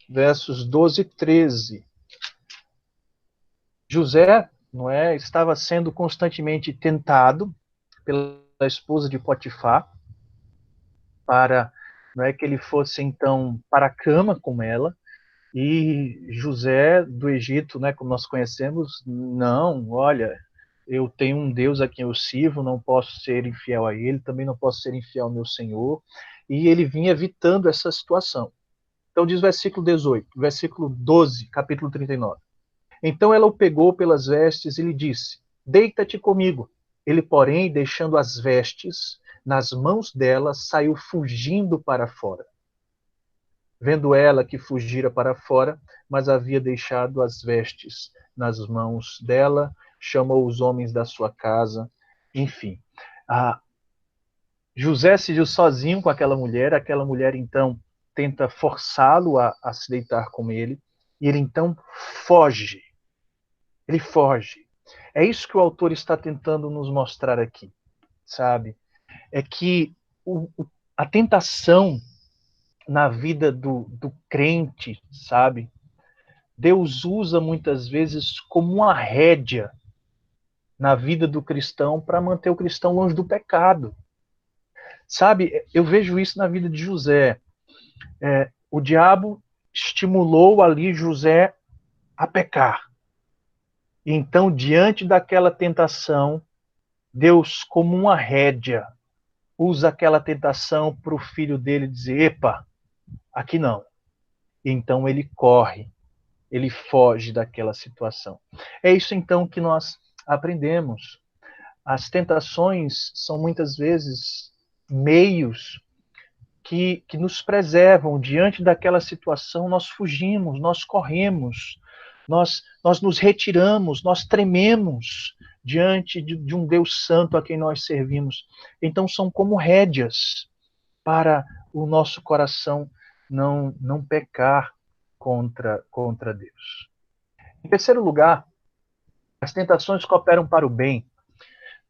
versos 12 e 13. José, não é, estava sendo constantemente tentado pela esposa de Potifar para, não é, que ele fosse então para a cama com ela. E José do Egito, né, como nós conhecemos, não, olha, eu tenho um Deus a quem eu sirvo, não posso ser infiel a ele, também não posso ser infiel ao meu Senhor. E ele vinha evitando essa situação. Então diz versículo 18, versículo 12, capítulo 39. Então ela o pegou pelas vestes e lhe disse, deita-te comigo. Ele, porém, deixando as vestes nas mãos dela, saiu fugindo para fora. Vendo ela que fugira para fora, mas havia deixado as vestes nas mãos dela, chamou os homens da sua casa, enfim. José se viu sozinho com aquela mulher então tenta forçá-lo a se deitar com ele, e ele então foge. Ele foge. É isso que o autor está tentando nos mostrar aqui, sabe? É que a tentação na vida do crente, sabe? Deus usa muitas vezes como uma rédea na vida do cristão para manter o cristão longe do pecado. Sabe, eu vejo isso na vida de José. O diabo estimulou ali José a pecar. Então, diante daquela tentação, Deus, como uma rédea, usa aquela tentação para o filho dele dizer: epa, aqui não. Então ele corre, ele foge daquela situação. É isso então que nós aprendemos. As tentações são muitas vezes meios que nos preservam diante daquela situação. Nós fugimos, nós corremos, nós nos retiramos, nós trememos diante de um Deus santo a quem nós servimos. Então são como rédeas para o nosso coração não pecar contra Deus. Em terceiro lugar, as tentações cooperam para o bem,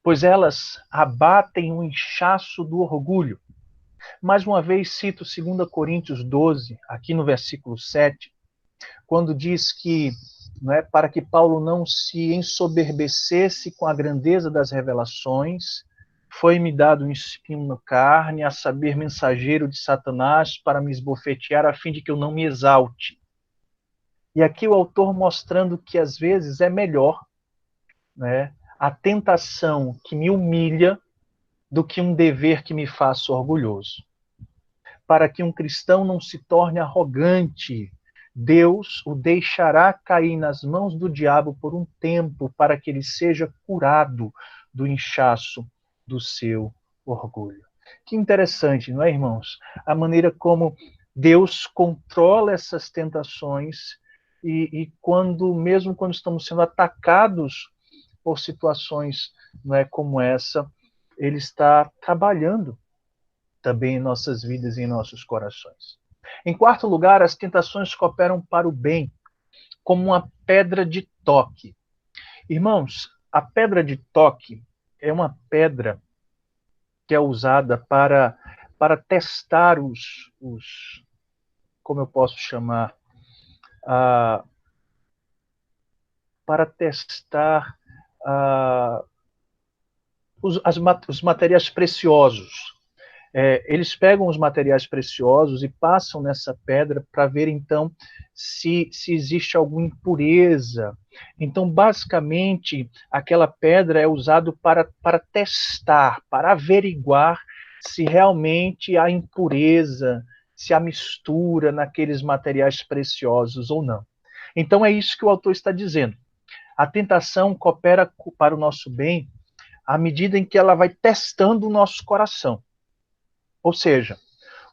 pois elas abatem o inchaço do orgulho. Mais uma vez cito 2 Coríntios 12, aqui no versículo 7, quando diz que, não é, para que Paulo não se ensoberbecesse com a grandeza das revelações, foi-me dado um espinho na carne, a saber, mensageiro de Satanás, para me esbofetear, a fim de que eu não me exalte. E aqui o autor mostrando que às vezes é melhor, né, a tentação que me humilha do que um dever que me faça orgulhoso. Para que um cristão não se torne arrogante, Deus o deixará cair nas mãos do diabo por um tempo, para que ele seja curado do inchaço do seu orgulho. Que interessante, não é, irmãos? A maneira como Deus controla essas tentações e mesmo quando estamos sendo atacados por situações, não é, como essa, ele está trabalhando também em nossas vidas e em nossos corações. Em quarto lugar, as tentações cooperam para o bem, como uma pedra de toque. Irmãos, a pedra de toque é uma pedra que é usada para testar como eu posso chamar, para testar os materiais preciosos. Eles pegam os materiais preciosos e passam nessa pedra para ver, então, se existe alguma impureza. Então, basicamente, aquela pedra é usada para testar, para averiguar se realmente há impureza, se há mistura naqueles materiais preciosos ou não. Então, é isso que o autor está dizendo. A tentação coopera para o nosso bem à medida em que ela vai testando o nosso coração. Ou seja,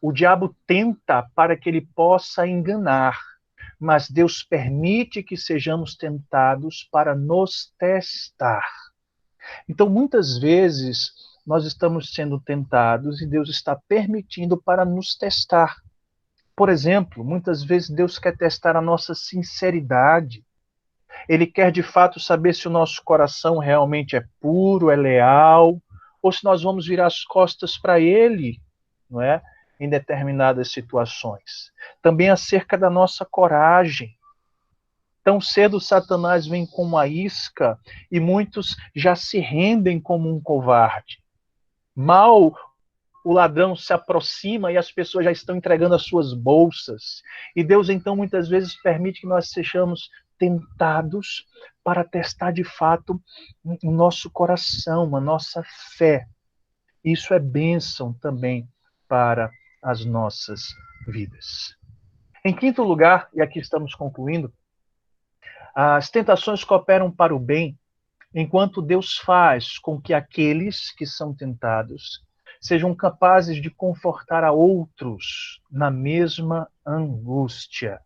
o diabo tenta para que ele possa enganar, mas Deus permite que sejamos tentados para nos testar. Então, muitas vezes, nós estamos sendo tentados e Deus está permitindo para nos testar. Por exemplo, muitas vezes Deus quer testar a nossa sinceridade. Ele quer, de fato, saber se o nosso coração realmente é puro, é leal, ou se nós vamos virar as costas para Ele, não é? Em determinadas situações. Também acerca da nossa coragem. Tão cedo Satanás vem com uma isca e muitos já se rendem como um covarde. Mal o ladrão se aproxima e as pessoas já estão entregando as suas bolsas. E Deus, então, muitas vezes permite que nós sejamos tentados para testar de fato o nosso coração, a nossa fé. Isso é bênção também para as nossas vidas. Em quinto lugar, e aqui estamos concluindo, as tentações cooperam para o bem, enquanto Deus faz com que aqueles que são tentados sejam capazes de confortar a outros na mesma angústia.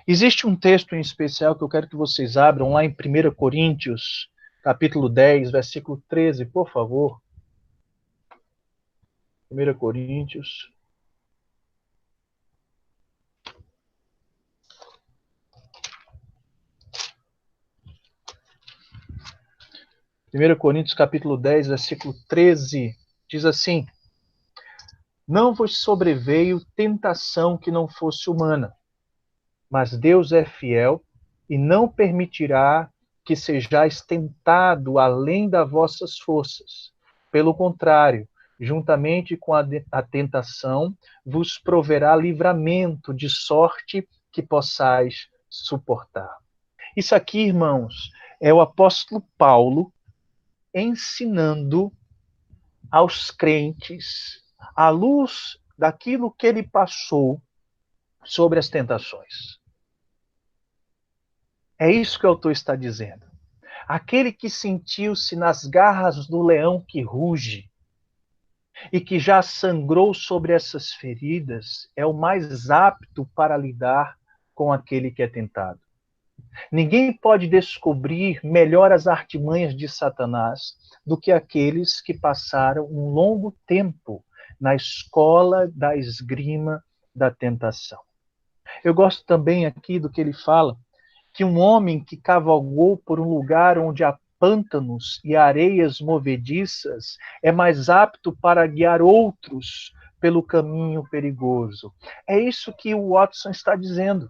Existe um texto em especial que eu quero que vocês abram lá em 1 Coríntios, capítulo 10, versículo 13, por favor. 1 Coríntios. Primeiro Coríntios, capítulo 10, versículo 13, diz assim: não vos sobreveio tentação que não fosse humana, mas Deus é fiel e não permitirá que sejais tentado além das vossas forças. Pelo contrário, juntamente com a tentação, vos proverá livramento, de sorte que possais suportar. Isso aqui, irmãos, é o apóstolo Paulo ensinando aos crentes, à luz daquilo que ele passou sobre as tentações. É isso que o autor está dizendo. Aquele que sentiu-se nas garras do leão que ruge e que já sangrou sobre essas feridas é o mais apto para lidar com aquele que é tentado. Ninguém pode descobrir melhor as artimanhas de Satanás do que aqueles que passaram um longo tempo na escola da esgrima da tentação. Eu gosto também aqui do que ele fala, que um homem que cavalgou por um lugar onde há pântanos e areias movediças é mais apto para guiar outros pelo caminho perigoso. É isso que o Watson está dizendo.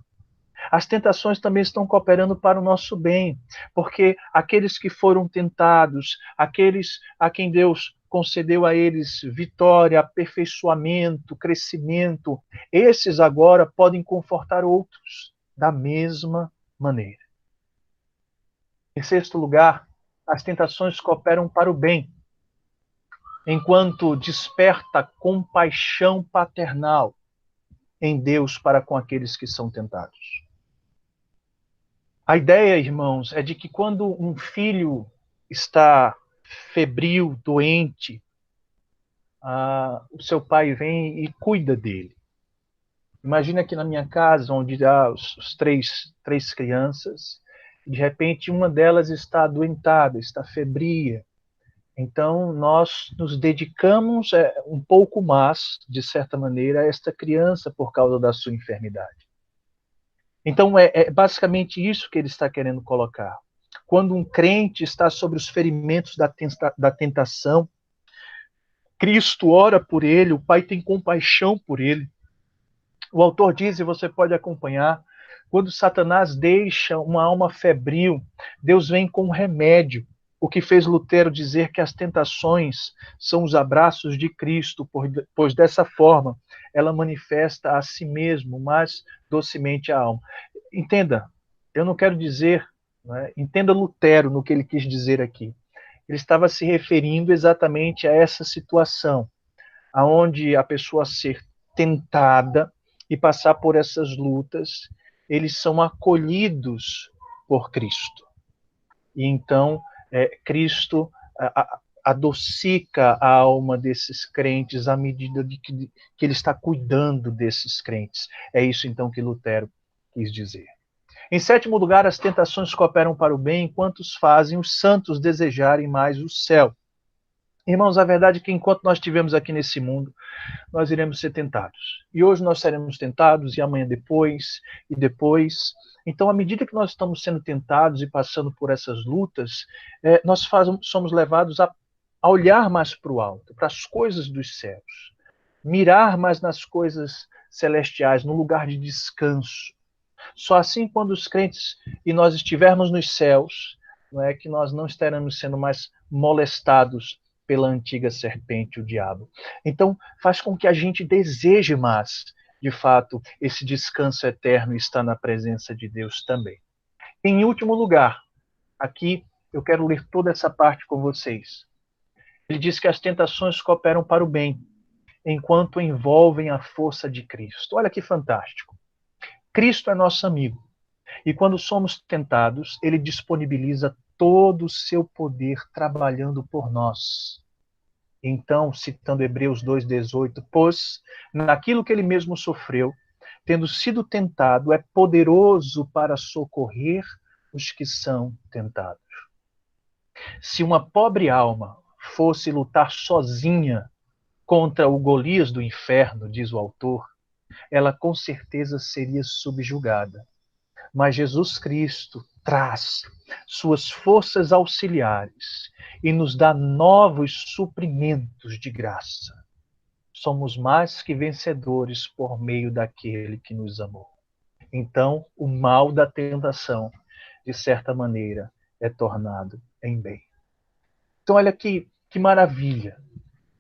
As tentações também estão cooperando para o nosso bem, porque aqueles que foram tentados, aqueles a quem Deus concedeu a eles vitória, aperfeiçoamento, crescimento, esses agora podem confortar outros da mesma maneira. Em sexto lugar, as tentações cooperam para o bem, enquanto desperta compaixão paternal em Deus para com aqueles que são tentados. A ideia, irmãos, é de que quando um filho está febril, doente, o seu pai vem e cuida dele. Imagina aqui na minha casa, onde há os três crianças, de repente uma delas está adoentada, está febria. Então, nós nos dedicamos um pouco mais, de certa maneira, a esta criança por causa da sua enfermidade. Então, é basicamente isso que ele está querendo colocar. Quando um crente está sobre os ferimentos da tentação, Cristo ora por ele, o Pai tem compaixão por ele. O autor diz, e você pode acompanhar, quando Satanás deixa uma alma febril, Deus vem com um remédio, o que fez Lutero dizer que as tentações são os abraços de Cristo, pois dessa forma ela manifesta a si mesmo mais docemente a alma. Entenda, eu não quero dizer, entenda Lutero no que ele quis dizer aqui. Ele estava se referindo exatamente a essa situação, aonde a pessoa ser tentada e passar por essas lutas, eles são acolhidos por Cristo. E então, Cristo adocica a alma desses crentes à medida de que ele está cuidando desses crentes. É isso então que Lutero quis dizer. Em sétimo lugar, as tentações cooperam para o bem enquanto fazem os santos desejarem mais o céu. Irmãos, a verdade é que enquanto nós estivermos aqui nesse mundo, nós iremos ser tentados. E hoje nós seremos tentados, e amanhã depois, e depois. Então, à medida que nós estamos sendo tentados e passando por essas lutas, nós somos levados a olhar mais para o alto, para as coisas dos céus. Mirar mais nas coisas celestiais, no lugar de descanso. Só assim, quando os crentes e nós estivermos nos céus, não é que nós não estaremos sendo mais molestados pela antiga serpente, o diabo. Então, faz com que a gente deseje mais, de fato, esse descanso eterno e estar na presença de Deus também. Em último lugar, aqui eu quero ler toda essa parte com vocês. Ele diz que as tentações cooperam para o bem, enquanto envolvem a força de Cristo. Olha que fantástico. Cristo é nosso amigo. E quando somos tentados, ele disponibiliza todo o seu poder trabalhando por nós. Então, citando Hebreus 2,18, pois naquilo que ele mesmo sofreu, tendo sido tentado, é poderoso para socorrer os que são tentados. Se uma pobre alma fosse lutar sozinha contra o Golias do inferno, diz o autor, ela com certeza seria subjugada. Mas Jesus Cristo traz suas forças auxiliares e nos dá novos suprimentos de graça. Somos mais que vencedores por meio daquele que nos amou. Então, o mal da tentação, de certa maneira, é tornado em bem. Então, olha que maravilha.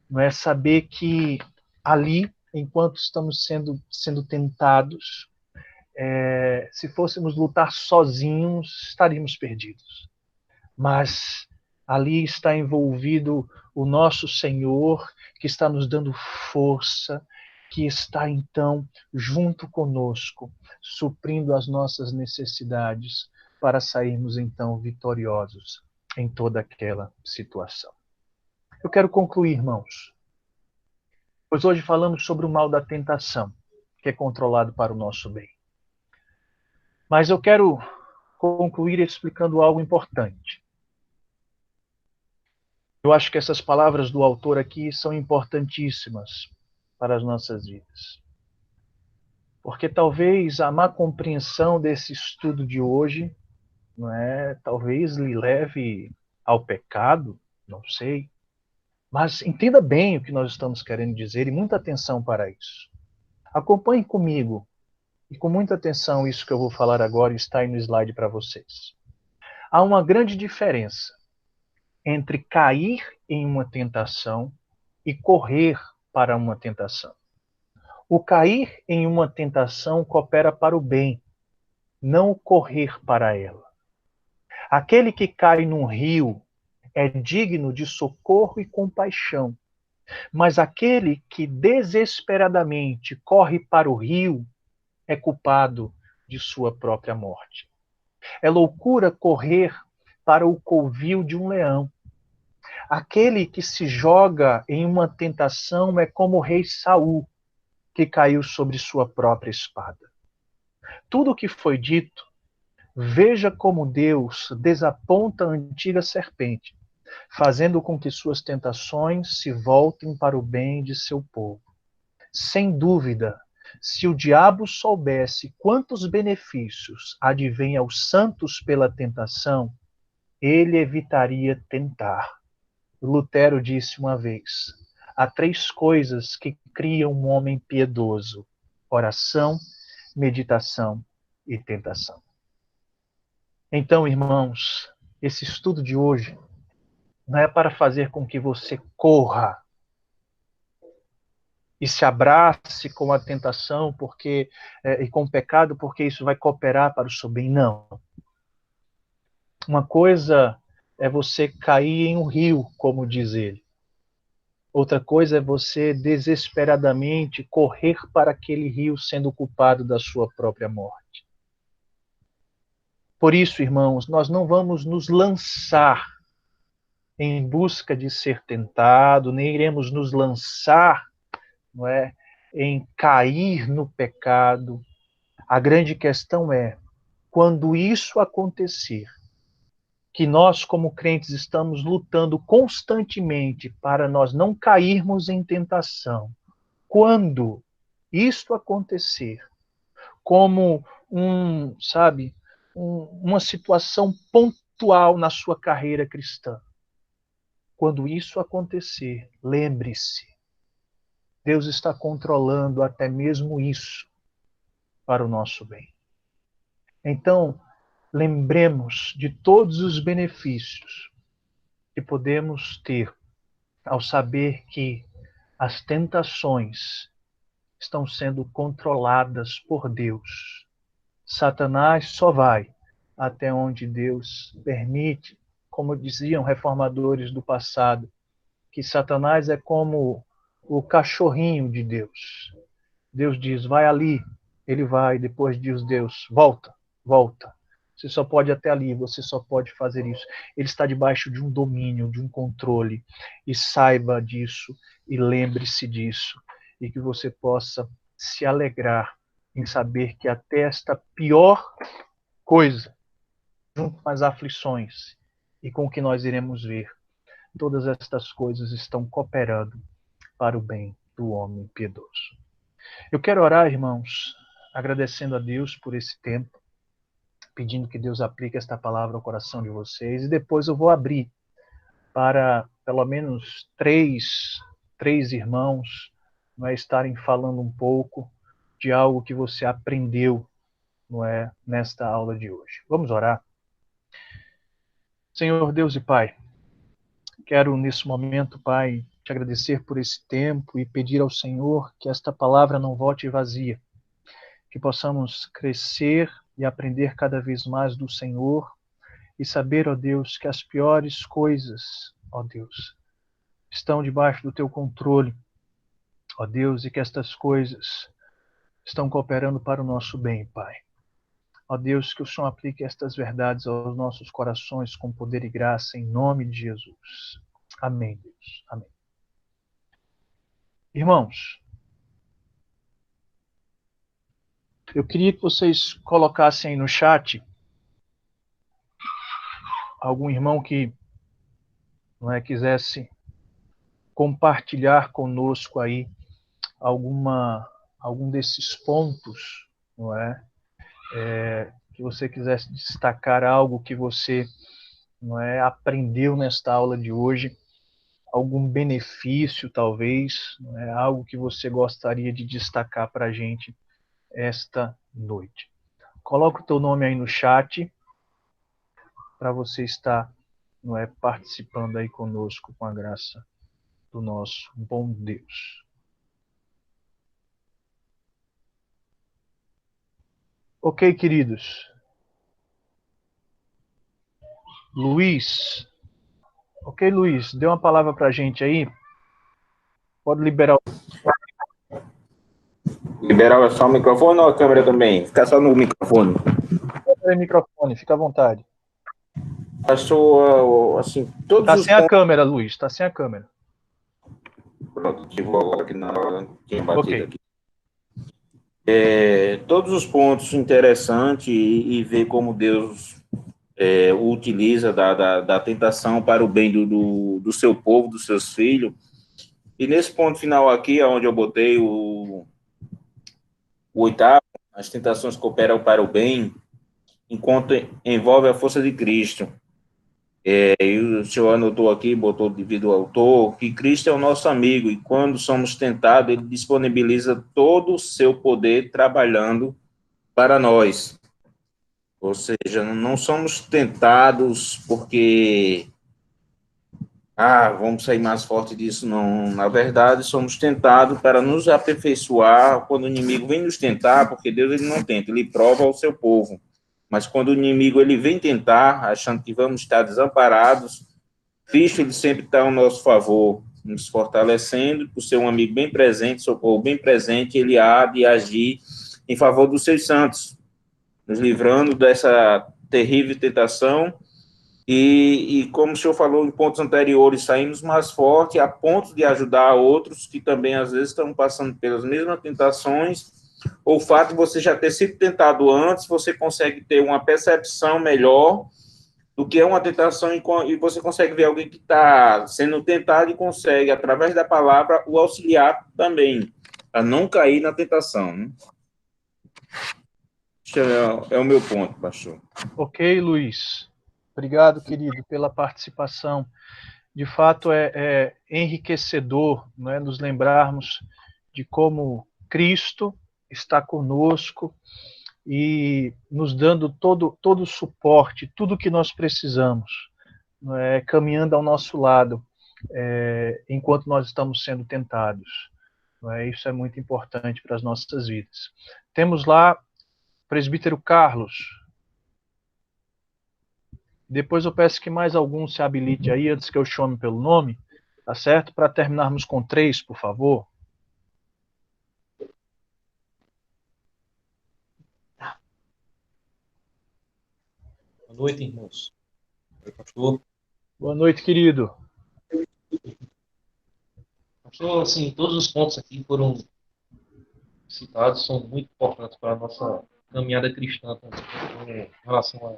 não é saber que ali, enquanto estamos sendo tentados, se fôssemos lutar sozinhos, estaríamos perdidos. Mas ali está envolvido o nosso Senhor, que está nos dando força, que está então junto conosco, suprindo as nossas necessidades para sairmos então vitoriosos em toda aquela situação. Eu quero concluir, irmãos, pois hoje falamos sobre o mal da tentação, que é controlado para o nosso bem. Mas eu quero concluir explicando algo importante. Eu acho que essas palavras do autor aqui são importantíssimas para as nossas vidas. Porque talvez a má compreensão desse estudo de hoje, não é, talvez lhe leve ao pecado, não sei. Mas entenda bem o que nós estamos querendo dizer e muita atenção para isso. Acompanhe comigo e com muita atenção isso que eu vou falar agora está aí no slide para vocês. Há uma grande diferença entre cair em uma tentação e correr para uma tentação. O cair em uma tentação coopera para o bem, não o correr para ela. Aquele que cai num rio é digno de socorro e compaixão, mas aquele que desesperadamente corre para o rio é culpado de sua própria morte. É loucura correr para o covil de um leão. Aquele que se joga em uma tentação é como o rei Saul, que caiu sobre sua própria espada. Tudo o que foi dito, veja como Deus desaponta a antiga serpente, fazendo com que suas tentações se voltem para o bem de seu povo. Sem dúvida, se o diabo soubesse quantos benefícios advêm aos santos pela tentação, ele evitaria tentar. Lutero disse uma vez: há 3 coisas que criam um homem piedoso: oração, meditação e tentação. Então, irmãos, esse estudo de hoje não é para fazer com que você corra e se abrace com a tentação e com o pecado, porque isso vai cooperar para o seu bem. Não. Uma coisa é você cair em um rio, como diz ele. Outra coisa é você desesperadamente correr para aquele rio sendo culpado da sua própria morte. Por isso, irmãos, nós não vamos nos lançar em busca de ser tentado, nem iremos nos lançar, não é, em cair no pecado. A grande questão é, quando isso acontecer, que nós, como crentes, estamos lutando constantemente para nós não cairmos em tentação. Quando isto acontecer, como uma situação pontual na sua carreira cristã, quando isso acontecer, lembre-se, Deus está controlando até mesmo isso para o nosso bem. Então, lembremos de todos os benefícios que podemos ter ao saber que as tentações estão sendo controladas por Deus. Satanás só vai até onde Deus permite, como diziam reformadores do passado, que Satanás é como o cachorrinho de Deus. Deus diz, vai ali, ele vai, depois diz Deus, volta, volta. Você só pode ir até ali, você só pode fazer isso. Ele está debaixo de um domínio, de um controle. E saiba disso, e lembre-se disso. E que você possa se alegrar em saber que até esta pior coisa, junto com as aflições e com o que nós iremos ver, todas estas coisas estão cooperando para o bem do homem piedoso. Eu quero orar, irmãos, agradecendo a Deus por esse tempo, pedindo que Deus aplique esta palavra ao coração de vocês, e depois eu vou abrir para pelo menos três irmãos, não é, estarem falando um pouco de algo que você aprendeu, não é, nesta aula de hoje. Vamos orar. Senhor Deus e Pai, quero nesse momento, Pai, te agradecer por esse tempo e pedir ao Senhor que esta palavra não volte vazia, que possamos crescer e aprender cada vez mais do Senhor e saber, ó Deus, que as piores coisas, ó Deus, estão debaixo do teu controle, ó Deus, e que estas coisas estão cooperando para o nosso bem, Pai. Ó Deus, que o Senhor aplique estas verdades aos nossos corações com poder e graça, em nome de Jesus. Amém, Deus. Amém. Irmãos, eu queria que vocês colocassem aí no chat algum irmão que quisesse compartilhar conosco aí algum desses pontos, não é? Que você quisesse destacar algo que você aprendeu nesta aula de hoje, algum benefício talvez, algo que você gostaria de destacar para a gente esta noite. Coloca o teu nome aí no chat para você estar participando aí conosco com a graça do nosso bom Deus. Ok, queridos. Luiz. Ok, Luiz, dê uma palavra para a gente aí. Pode liberar o... Liberar só o microfone ou a câmera também? Ficar só no microfone. Pode microfone, fica à vontade. Passou, assim, todos tá os sem pontos... a câmera, Luiz, tá sem a câmera. Pronto, divulgo aqui na hora, tinha Ok. batido aqui. Todos os pontos interessantes e ver como Deus o utiliza da tentação para o bem do seu povo, dos seus filhos. E nesse ponto final aqui, onde eu botei o oitavo, as tentações cooperam para o bem, enquanto envolve a força de Cristo. E o senhor anotou aqui, botou devido ao autor, que Cristo é o nosso amigo, e quando somos tentados, ele disponibiliza todo o seu poder trabalhando para nós. Ou seja, não somos tentados porque vamos sair mais forte disso, não. Na verdade, somos tentados para nos aperfeiçoar quando o inimigo vem nos tentar, porque Deus ele não tenta, ele prova ao seu povo. Mas quando o inimigo ele vem tentar, achando que vamos estar desamparados, Cristo ele sempre está ao nosso favor, nos fortalecendo, por ser um amigo bem presente, socorro bem presente, ele há de agir em favor dos seus santos, nos livrando dessa terrível tentação. E como o senhor falou em pontos anteriores, saímos mais forte a ponto de ajudar outros que também, às vezes, estão passando pelas mesmas tentações. Ou o fato de você já ter sido tentado antes, você consegue ter uma percepção melhor do que é uma tentação e você consegue ver alguém que está sendo tentado e consegue, através da palavra, o auxiliar também, a não cair na tentação. Né? Este é o meu ponto, pastor. Ok, Luiz. Obrigado, querido, pela participação. De fato, é enriquecedor, nos lembrarmos de como Cristo está conosco e nos dando todo o suporte, tudo que nós precisamos, caminhando ao nosso lado, enquanto nós estamos sendo tentados. Isso é muito importante para as nossas vidas. Temos lá o presbítero Carlos. Depois eu peço que mais algum se habilite aí, antes que eu chame pelo nome, tá certo? Para terminarmos com 3, por favor. Boa noite, irmãos. Oi, pastor. Boa noite, querido. Pastor, assim, todos os pontos aqui foram citados, são muito importantes para a nossa caminhada cristã também, em relação à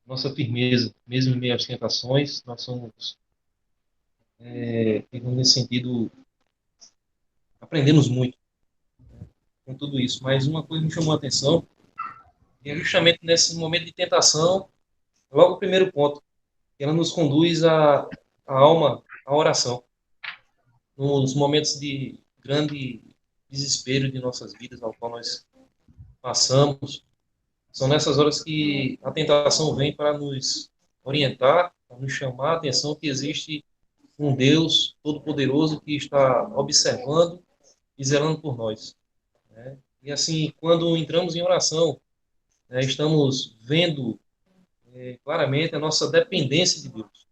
nossa firmeza, mesmo em meio às tentações, nós somos, nesse sentido, aprendemos muito com tudo isso. Mas uma coisa me chamou a atenção, é justamente nesse momento de tentação, logo o primeiro ponto, que ela nos conduz a alma à oração. Nos momentos de grande desespero de nossas vidas, ao qual nós passamos, são nessas horas que a tentação vem para nos orientar, para nos chamar a atenção que existe um Deus todo-poderoso que está observando e zelando por nós, né? E assim, quando entramos em oração, né, estamos vendo claramente a nossa dependência de Deus.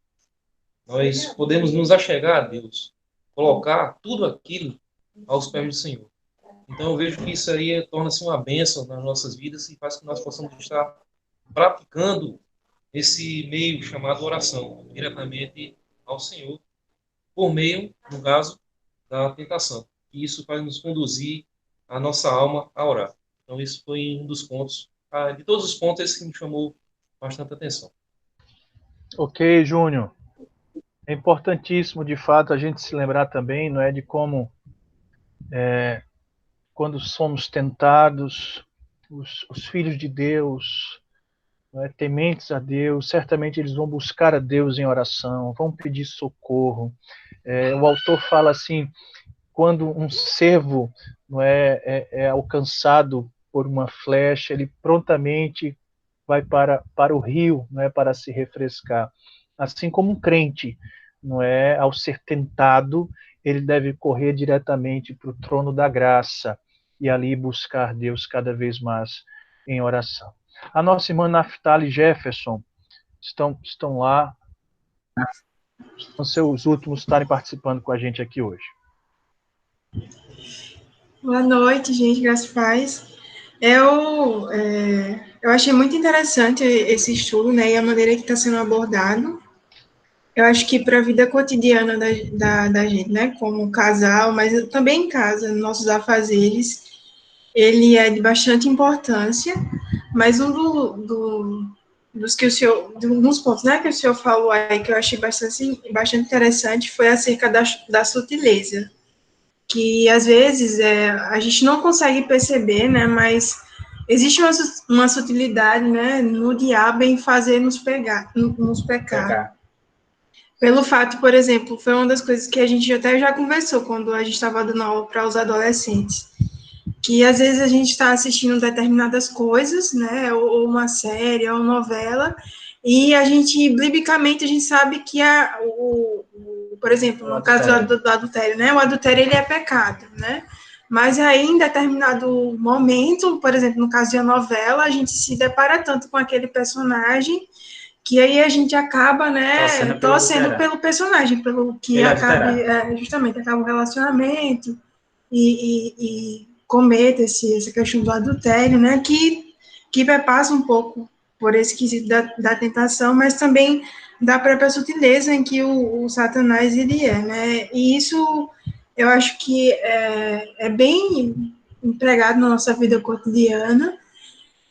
Nós podemos nos achegar a Deus, colocar tudo aquilo aos pés do Senhor. Então eu vejo que isso aí torna-se uma bênção nas nossas vidas e faz com que nós possamos estar praticando esse meio chamado oração, diretamente ao Senhor, por meio, no caso, da tentação. E isso vai nos conduzir a nossa alma a orar. Então isso foi um dos pontos, de todos os pontos, esse que me chamou bastante atenção. Ok, Júnior. É importantíssimo, de fato, a gente se lembrar também, não é, de como quando somos tentados, os filhos de Deus, não é, tementes a Deus, certamente eles vão buscar a Deus em oração, vão pedir socorro. O autor fala assim, quando um cervo não é alcançado por uma flecha, ele prontamente vai para o rio, não é, para se refrescar. Assim como um crente, não é, ao ser tentado, ele deve correr diretamente para o trono da graça e ali buscar Deus cada vez mais em oração. A nossa irmã Naftali Jefferson estão lá, são seus últimos estarem participando com a gente aqui hoje. Boa noite, gente, graças a paz. Eu achei muito interessante esse estudo, né, e a maneira que está sendo abordado. Eu acho que para a vida cotidiana da gente, né, como casal, mas também em casa, nossos afazeres, ele é de bastante importância, mas dos que o senhor, dos pontos, né, que o senhor falou aí, que eu achei bastante interessante, foi acerca da sutileza, que às vezes a gente não consegue perceber, né, mas existe uma sutilidade, né, no diabo em fazer nos pecar. Pelo fato, por exemplo, foi uma das coisas que a gente até já conversou quando a gente estava dando aula para os adolescentes, que às vezes a gente está assistindo determinadas coisas, né, ou uma série, ou uma novela, e a gente, biblicamente, a gente sabe que por exemplo, no caso do adultério, né, o adultério, ele é pecado, né, mas aí, em determinado momento, por exemplo, no caso de uma novela, a gente se depara tanto com aquele personagem que aí a gente acaba, né, torcendo pelo personagem, pelo que acabe, justamente, acaba o relacionamento e cometa essa questão do adultério, né, que perpassa um pouco por esse quesito da tentação, mas também da própria sutileza em que o Satanás ele é, né, e isso eu acho que é bem empregado na nossa vida cotidiana.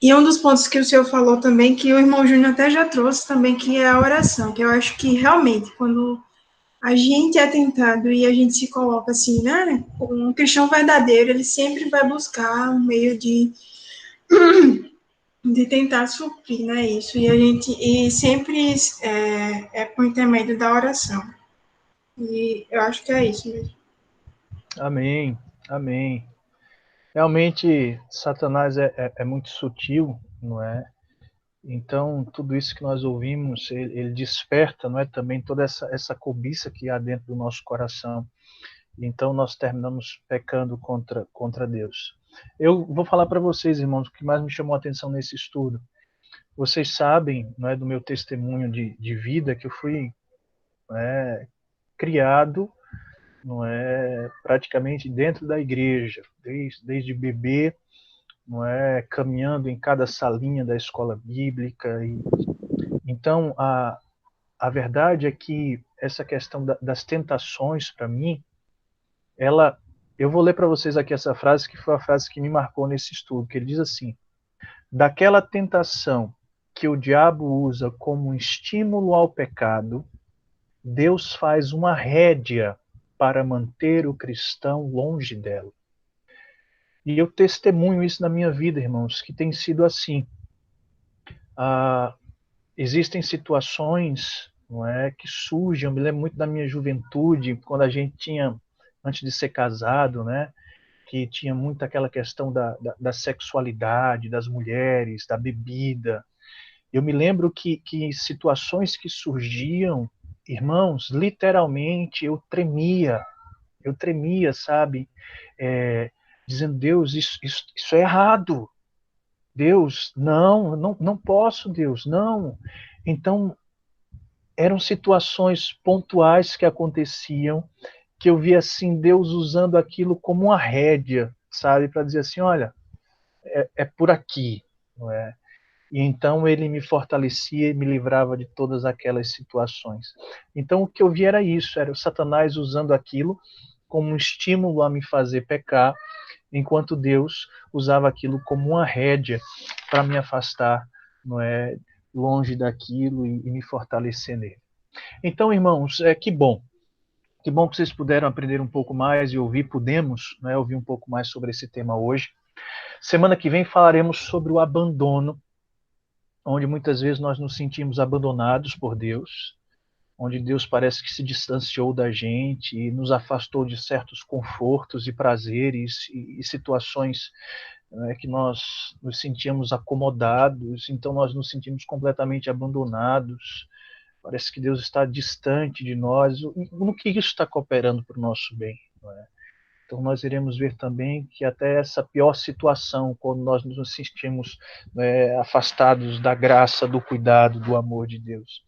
E um dos pontos que o senhor falou também, que o irmão Júnior até já trouxe também, que é a oração, que eu acho que realmente, quando a gente é tentado e a gente se coloca assim, né, um cristão verdadeiro, ele sempre vai buscar um meio de tentar suprir, né, isso, e sempre por intermédio da oração. E eu acho que é isso mesmo. Amém, amém. Realmente, Satanás é muito sutil, não é? Então, tudo isso que nós ouvimos, ele desperta, não é, também toda essa cobiça que há dentro do nosso coração. Então, nós terminamos pecando contra Deus. Eu vou falar para vocês, irmãos, o que mais me chamou a atenção nesse estudo. Vocês sabem, não é, do meu testemunho de vida, que eu fui criado, não é, praticamente dentro da igreja, desde bebê, não é, caminhando em cada salinha da escola bíblica. Então, a verdade é que essa questão das tentações, para mim, eu vou ler para vocês aqui essa frase, que foi a frase que me marcou nesse estudo, que ele diz assim: daquela tentação que o diabo usa como um estímulo ao pecado, Deus faz uma rédea para manter o cristão longe dela. E eu testemunho isso na minha vida, irmãos, que tem sido assim. Existem situações, não é, que surgem. Eu me lembro muito da minha juventude, quando a gente tinha, antes de ser casado, né, que tinha muito aquela questão da sexualidade, das mulheres, da bebida. Eu me lembro que situações que surgiam, irmãos, literalmente eu tremia, sabe? Dizendo, Deus, isso é errado. Deus, não posso, Deus, não. Então, eram situações pontuais que aconteciam, que eu via assim, Deus usando aquilo como uma rédea, sabe? Para dizer assim, olha, é por aqui, não é? E então ele me fortalecia e me livrava de todas aquelas situações. Então o que eu via era isso, era o Satanás usando aquilo como um estímulo a me fazer pecar, enquanto Deus usava aquilo como uma rédea para me afastar, não é, longe daquilo e me fortalecer nele. Então, irmãos, que bom que vocês puderam aprender um pouco mais e pudemos, né, ouvir um pouco mais sobre esse tema hoje. Semana que vem falaremos sobre o abandono, onde muitas vezes nós nos sentimos abandonados por Deus, onde Deus parece que se distanciou da gente e nos afastou de certos confortos e prazeres e situações, né, que nós nos sentíamos acomodados, então nós nos sentimos completamente abandonados. Parece que Deus está distante de nós. No que isso está cooperando para o nosso bem? Não é? Então nós iremos ver também que até essa pior situação, quando nós nos sentimos, né, afastados da graça, do cuidado, do amor de Deus,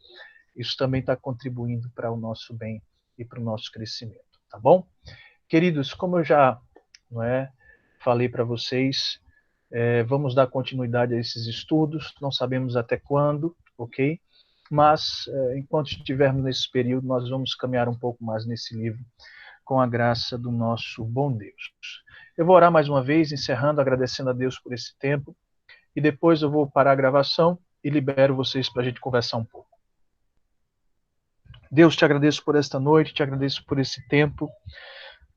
isso também está contribuindo para o nosso bem e para o nosso crescimento, tá bom? Queridos, como eu já, não é, falei para vocês, vamos dar continuidade a esses estudos, não sabemos até quando, ok? Mas, enquanto estivermos nesse período, nós vamos caminhar um pouco mais nesse livro, com a graça do nosso bom Deus. Eu vou orar mais uma vez, encerrando, agradecendo a Deus por esse tempo, e depois eu vou parar a gravação e libero vocês para a gente conversar um pouco. Deus, te agradeço por esta noite, te agradeço por esse tempo.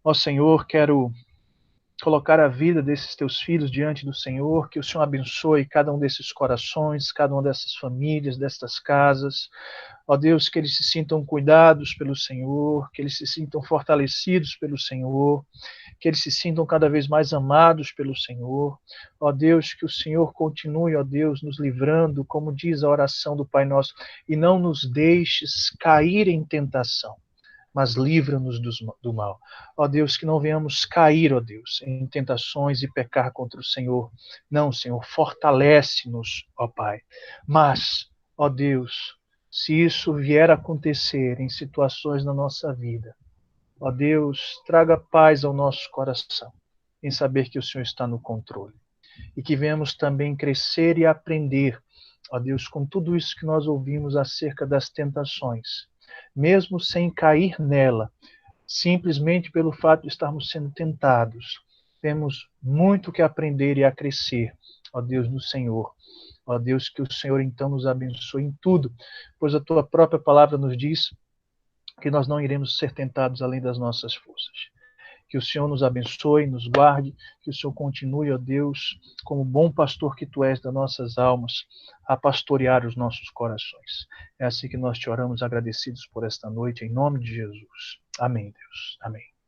Ó Senhor, quero colocar a vida desses teus filhos diante do Senhor, que o Senhor abençoe cada um desses corações, cada uma dessas famílias, destas casas. Ó Deus, que eles se sintam cuidados pelo Senhor, que eles se sintam fortalecidos pelo Senhor, que eles se sintam cada vez mais amados pelo Senhor. Ó Deus, que o Senhor continue, ó Deus, nos livrando, como diz a oração do Pai Nosso, e não nos deixes cair em tentação, mas livra-nos do mal. Ó Deus, que não venhamos cair, ó Deus, em tentações e pecar contra o Senhor. Não, Senhor, fortalece-nos, ó Pai. Mas, ó Deus, se isso vier a acontecer em situações na nossa vida, ó Deus, traga paz ao nosso coração, em saber que o Senhor está no controle. E que venhamos também crescer e aprender, ó Deus, com tudo isso que nós ouvimos acerca das tentações, mesmo sem cair nela, simplesmente pelo fato de estarmos sendo tentados. Temos muito que aprender e a crescer, ó Deus, no Senhor. Ó Deus, que o Senhor então nos abençoe em tudo, pois a tua própria palavra nos diz que nós não iremos ser tentados além das nossas forças. Que o Senhor nos abençoe, nos guarde, que o Senhor continue, ó Deus, como bom pastor que tu és das nossas almas, a pastorear os nossos corações. É assim que nós te oramos agradecidos por esta noite, em nome de Jesus. Amém, Deus. Amém.